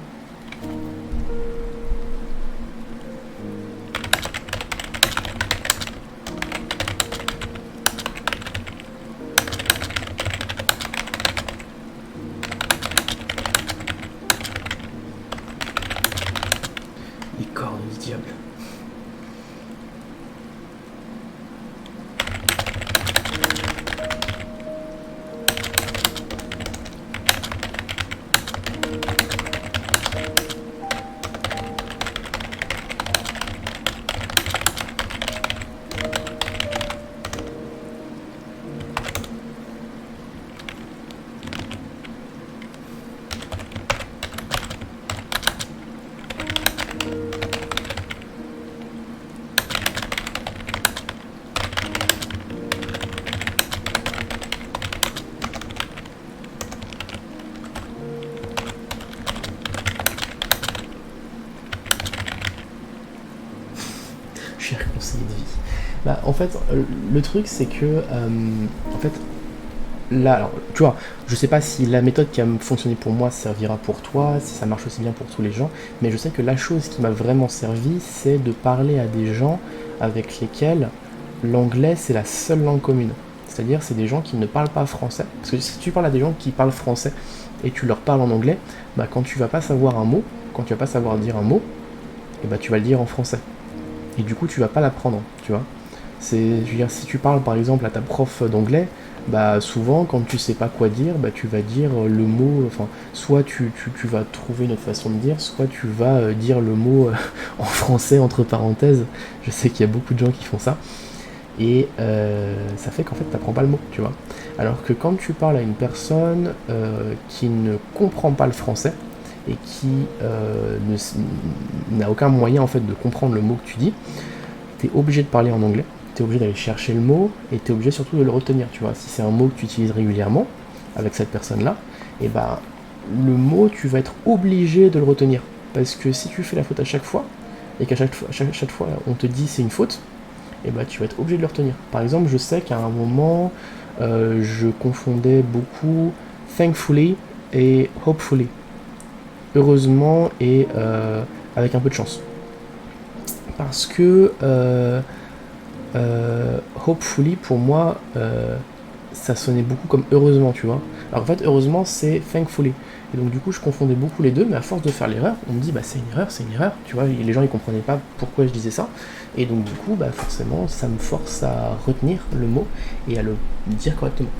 Les cornes du diable. Cher conseiller de vie. Bah, en fait, le truc, c'est que, en fait, là, alors, tu vois, je sais pas si la méthode qui a fonctionné pour moi servira pour toi, si ça marche aussi bien pour tous les gens, mais je sais que la chose qui m'a vraiment servi, c'est de parler à des gens avec lesquels l'anglais, c'est la seule langue commune. C'est-à-dire, c'est des gens qui ne parlent pas français. Parce que si tu parles à des gens qui parlent français et tu leur parles en anglais, bah, quand tu vas pas savoir un mot, quand tu vas pas savoir dire un mot, et bah, tu vas le dire en français. Et du coup, tu vas pas l'apprendre, tu vois. Je veux dire, si tu parles par exemple à ta prof d'anglais, bah souvent quand tu sais pas quoi dire, bah tu vas dire le mot, enfin, soit tu vas trouver une autre façon de dire, soit tu vas dire le mot en français entre parenthèses. Je sais qu'il y a beaucoup de gens qui font ça. Et ça fait qu'en fait t'apprends pas le mot, tu vois. Alors que quand tu parles à une personne qui ne comprend pas le français, et qui n'a aucun moyen en fait de comprendre le mot que tu dis, tu es obligé de parler en anglais, tu es obligé d'aller chercher le mot, et tu es obligé surtout de le retenir, tu vois. Si c'est un mot que tu utilises régulièrement avec cette personne-là, et bah le mot, tu vas être obligé de le retenir. Parce que si tu fais la faute à chaque fois, et qu'à chaque fois on te dit c'est une faute, et bah tu vas être obligé de le retenir. Par exemple, je sais qu'à un moment, je confondais beaucoup thankfully et hopefully. Heureusement et avec un peu de chance. Parce que hopefully, pour moi, ça sonnait beaucoup comme heureusement, tu vois. Alors en fait, heureusement, c'est thankfully. Et donc du coup, je confondais beaucoup les deux, mais à force de faire l'erreur, on me dit, bah c'est une erreur, tu vois. Et les gens, ils comprenaient pas pourquoi je disais ça. Et donc du coup, bah forcément, ça me force à retenir le mot et à le dire correctement.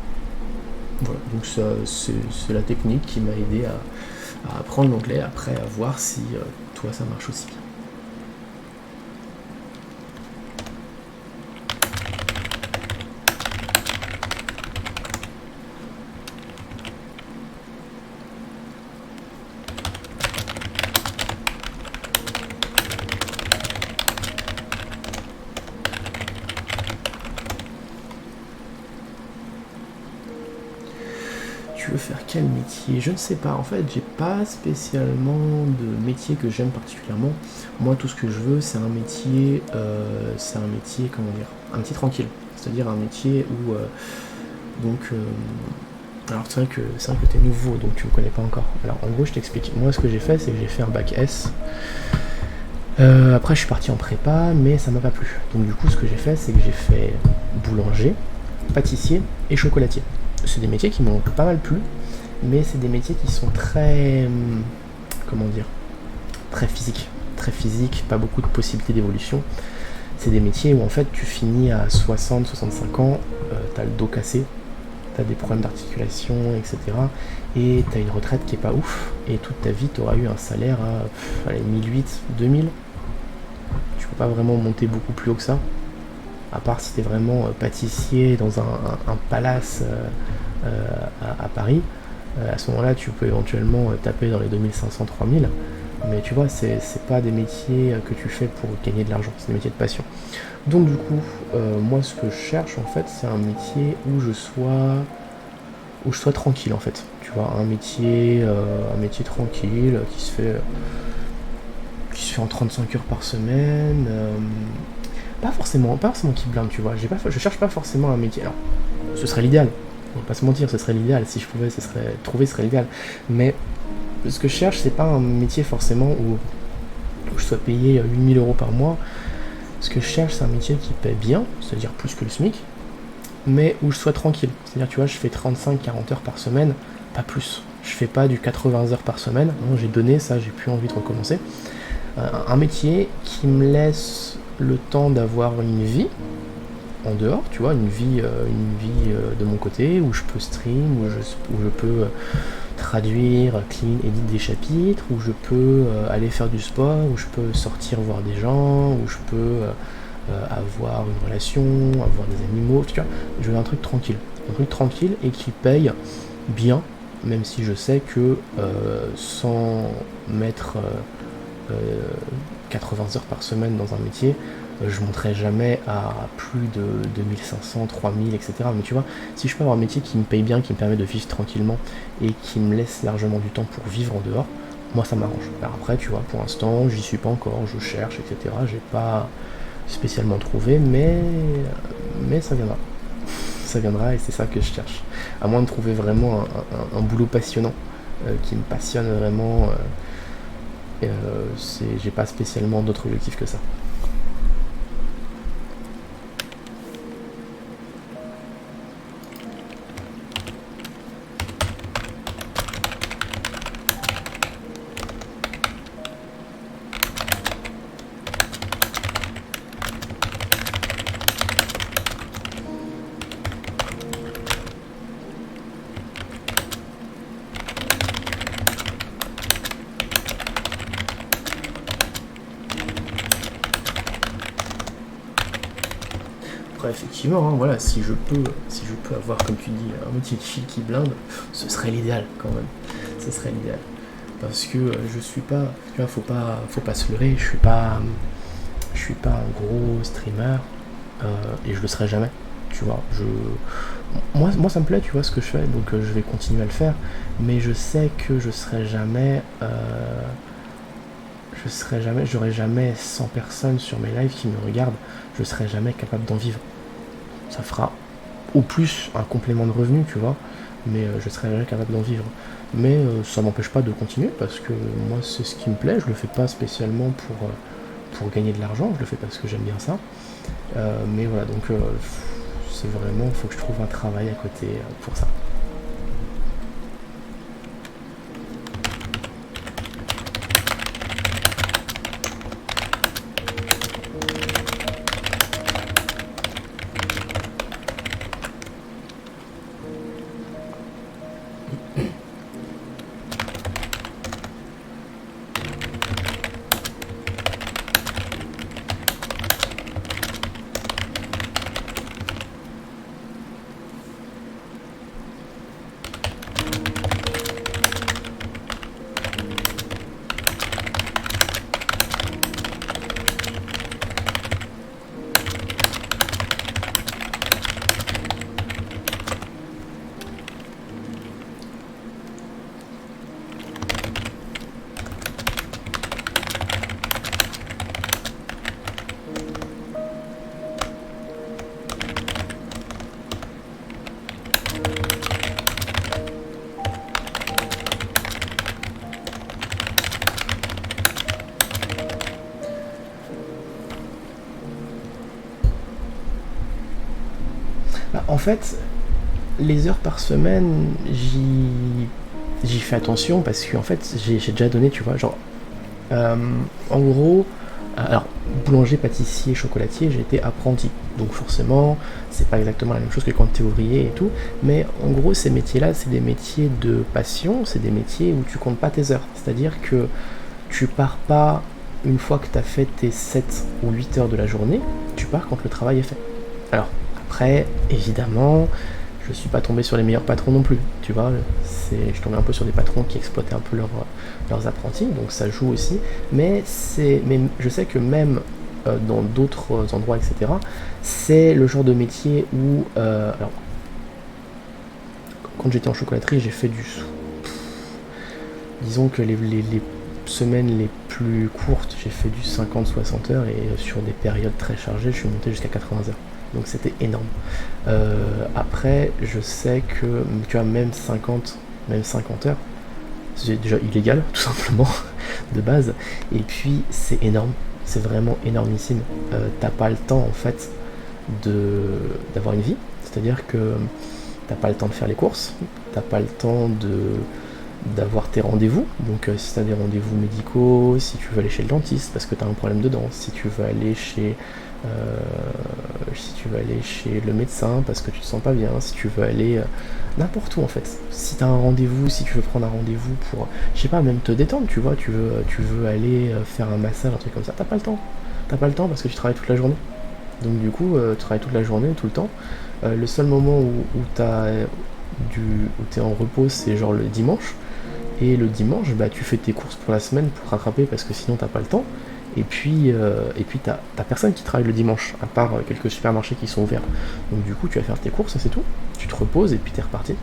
Voilà, donc ça, c'est la technique qui m'a aidé à apprendre l'anglais, après à voir si toi, ça marche aussi bien. Tu veux faire quel métier? Je ne sais pas. En fait, j'ai pas spécialement de métier que j'aime particulièrement. Moi, tout ce que je veux, c'est un métier, comment dire, un métier tranquille. C'est-à-dire un métier où, alors c'est vrai que t'es nouveau, donc tu me connais pas encore. Alors en gros, je t'explique. Moi, ce que j'ai fait, c'est que j'ai fait un bac S. Après, je suis parti en prépa, mais ça m'a pas plu. Donc du coup, ce que j'ai fait, c'est que j'ai fait boulanger, pâtissier et chocolatier. C'est des métiers qui m'ont pas mal plu, mais c'est des métiers qui sont très, comment dire, très physiques, pas beaucoup de possibilités d'évolution. C'est des métiers où en fait tu finis à 60-65 ans, t'as le dos cassé, t'as des problèmes d'articulation, etc. Et t'as une retraite qui est pas ouf, et toute ta vie t'auras eu un salaire à 1008, 2000. Tu peux pas vraiment monter beaucoup plus haut que ça, à part si t'es vraiment pâtissier dans un palace à Paris. À ce moment-là, tu peux éventuellement taper dans les 2500-3000. Mais tu vois, c'est pas des métiers que tu fais pour gagner de l'argent, c'est des métiers de passion. Donc du coup, moi ce que je cherche en fait, c'est un métier où je sois tranquille en fait. Tu vois, un métier tranquille qui se fait en 35 heures par semaine. Pas forcément qui blinde, tu vois. Je cherche pas forcément un métier. Alors, ce serait l'idéal. On va pas se mentir, ce serait l'idéal. Si je pouvais, ce serait l'idéal. Mais ce que je cherche, c'est pas un métier forcément où je sois payé 8000 euros par mois. Ce que je cherche, c'est un métier qui paie bien, c'est-à-dire plus que le SMIC, mais où je sois tranquille. C'est-à-dire, tu vois, je fais 35-40 heures par semaine, pas plus. Je fais pas du 80 heures par semaine. Non, j'ai donné ça, j'ai plus envie de recommencer. Un métier qui me laisse le temps d'avoir une vie en dehors, tu vois, une vie de mon côté, où je peux stream, où je peux traduire, clean, edit des chapitres, où je peux aller faire du sport, où je peux sortir voir des gens, où je peux avoir une relation, avoir des animaux, tu vois. Je veux un truc tranquille et qui paye bien, même si je sais que sans mettre 80 heures par semaine dans un métier, je monterai jamais à plus de 2500, 3000, etc. Mais tu vois, si je peux avoir un métier qui me paye bien, qui me permet de vivre tranquillement et qui me laisse largement du temps pour vivre en dehors, moi ça m'arrange. Alors après, tu vois, pour l'instant, j'y suis pas encore, je cherche, etc. J'ai pas spécialement trouvé, mais ça viendra. Ça viendra et c'est ça que je cherche. À moins de trouver vraiment un boulot passionnant, qui me passionne vraiment. J'ai pas spécialement d'autres objectifs que ça. Après, effectivement, hein, voilà, si je peux avoir, comme tu dis, un métier de fille qui blinde, ce serait l'idéal quand même. Ce serait l'idéal. Parce que je suis pas, tu vois, faut pas se leurrer, je suis pas un gros streamer et je le serai jamais. Tu vois, moi ça me plaît, tu vois ce que je fais, donc je vais continuer à le faire, mais je sais que je serai jamais j'aurais jamais 100 personnes sur mes lives qui me regardent, je serais jamais capable d'en vivre. Ça fera au plus un complément de revenu, tu vois, mais je serais jamais capable d'en vivre. Mais ça m'empêche pas de continuer parce que moi c'est ce qui me plaît, je le fais pas spécialement pour gagner de l'argent, je le fais parce que j'aime bien ça. Mais voilà, donc c'est vraiment, il faut que je trouve un travail à côté pour ça. En fait, les heures par semaine, j'y fais attention parce que en fait, j'ai déjà donné, tu vois, genre, en gros, alors, boulanger, pâtissier, chocolatier, j'ai été apprenti. Donc forcément, c'est pas exactement la même chose que quand tu es ouvrier et tout, mais en gros, ces métiers-là, c'est des métiers de passion, c'est des métiers où tu comptes pas tes heures. C'est-à-dire que tu pars pas une fois que tu as fait tes 7 ou 8 heures de la journée, tu pars quand le travail est fait. Alors, après, évidemment, je suis pas tombé sur les meilleurs patrons non plus, tu vois, je suis tombé un peu sur des patrons qui exploitaient un peu leurs apprentis, donc ça joue aussi, mais je sais que même dans d'autres endroits, etc., c'est le genre de métier où, alors, quand j'étais en chocolaterie, j'ai fait disons que les semaines les plus courtes, j'ai fait du 50-60 heures, et sur des périodes très chargées, je suis monté jusqu'à 80 heures. Donc c'était énorme. Après, je sais que tu as même 50 heures, c'est déjà illégal, tout simplement, de base. Et puis, c'est énorme, c'est vraiment énormissime. T'as pas le temps, en fait, d'avoir une vie. C'est-à-dire que t'as pas le temps de faire les courses, t'as pas le temps d'avoir tes rendez-vous. Donc si tu as des rendez-vous médicaux, si tu veux aller chez le dentiste parce que tu as un problème de dents, si tu veux aller chez le médecin parce que tu te sens pas bien, si tu veux aller n'importe où en fait. Si tu as un rendez-vous, si tu veux prendre un rendez-vous pour, je sais pas, même te détendre, tu vois, tu veux aller faire un massage, un truc comme ça, t'as pas le temps. T'as pas le temps parce que tu travailles toute la journée. Donc du coup, tu travailles toute la journée, tout le temps. Le seul moment où t'es en repos, c'est genre le dimanche. Et le dimanche, bah, tu fais tes courses pour la semaine pour rattraper parce que sinon t'as pas le temps. Et puis t'as personne qui travaille le dimanche, à part quelques supermarchés qui sont ouverts. Donc du coup, tu vas faire tes courses et c'est tout. Tu te reposes et puis t'es reparti.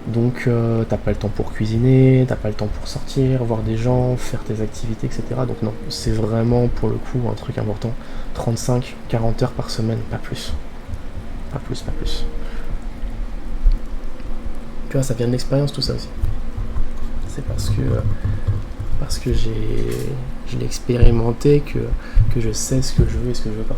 Donc t'as pas le temps pour cuisiner, t'as pas le temps pour sortir, voir des gens, faire tes activités, etc. Donc non, c'est vraiment pour le coup un truc important. 35-40 heures par semaine, pas plus. Pas plus, pas plus. Tu vois, ça vient de l'expérience tout ça aussi. C'est parce que je l'ai expérimenté que je sais ce que je veux et ce que je veux pas.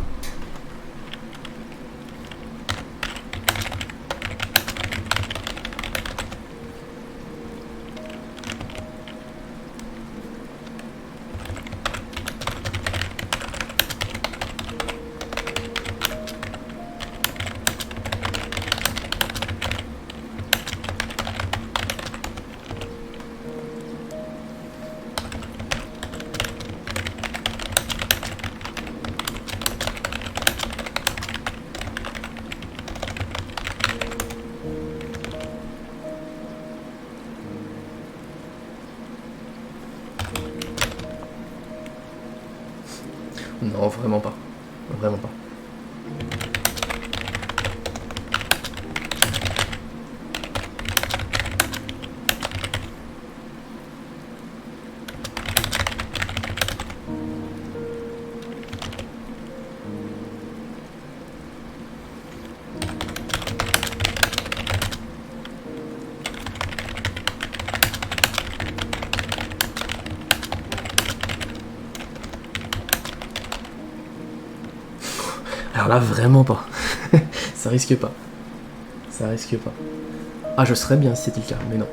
Non, vraiment pas. Vraiment pas. là, vraiment pas. Ça risque pas. Ça risque pas. Ah, je serais bien si c'était le cas, mais non.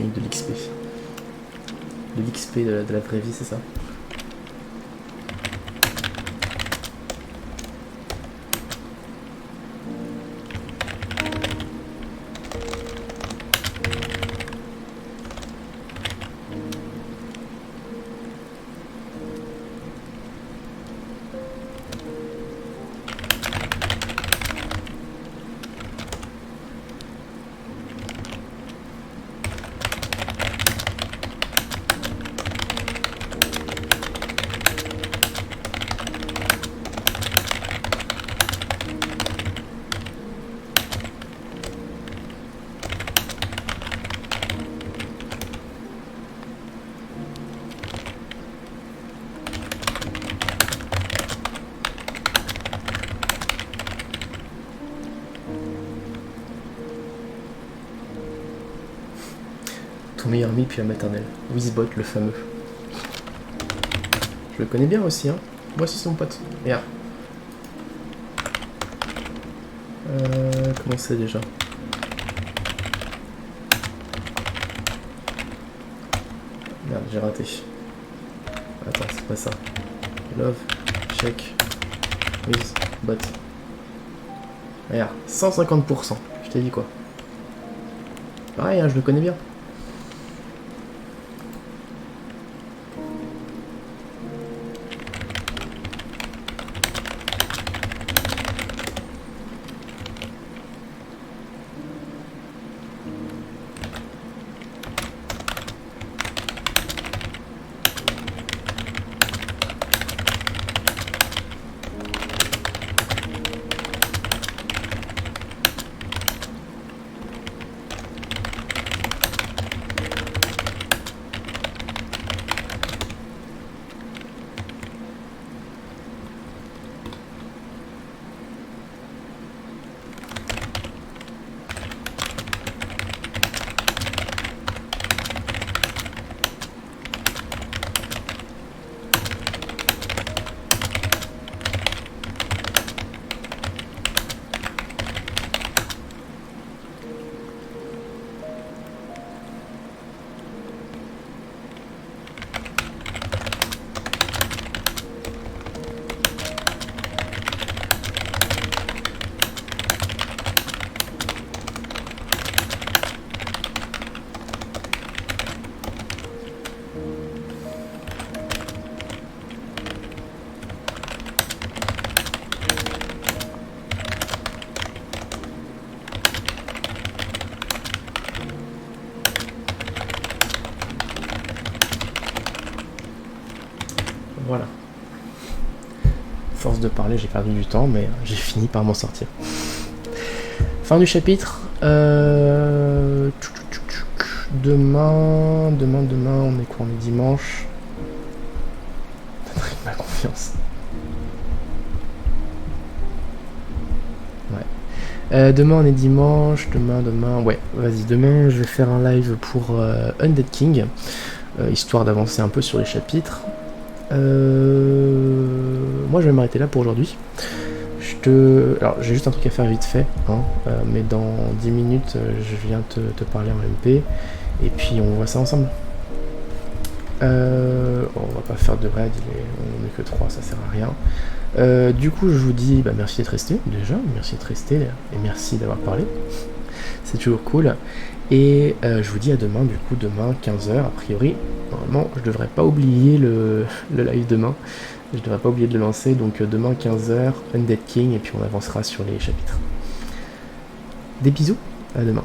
De l'XP. De l'XP de la vraie vie, c'est ça? Ton meilleur ami puis la maternelle. Wizbot, le fameux. Je le connais bien aussi, hein. Moi aussi, c'est mon pote. Regarde. Comment c'est déjà? Merde, j'ai raté. Attends, c'est pas ça. Love, check, Wizbot. Regarde, 150%. Je t'ai dit quoi? Pareil, hein, je le connais bien. Voilà. Force de parler, j'ai perdu du temps, mais j'ai fini par m'en sortir. Fin du chapitre. Demain, on est quoi? On est dimanche. Ma confiance. Ouais. Demain, on est dimanche. Demain. Ouais, vas-y. Demain, je vais faire un live pour Undead King, histoire d'avancer un peu sur les chapitres. Moi, je vais m'arrêter là pour aujourd'hui. Alors, j'ai juste un truc à faire vite fait, hein, mais dans 10 minutes, je viens te parler en MP, et puis on voit ça ensemble. On va pas faire de raid, on n'est que 3, ça sert à rien. Du coup, je vous dis merci d'être resté, déjà, merci d'être resté, et merci d'avoir parlé. C'est toujours cool. Et je vous dis à demain, du coup, demain, 15h, a priori. Normalement, je devrais pas oublier le live demain. Je devrais pas oublier de le lancer, donc demain 15h, Undead King, et puis on avancera sur les chapitres. Des bisous, à demain.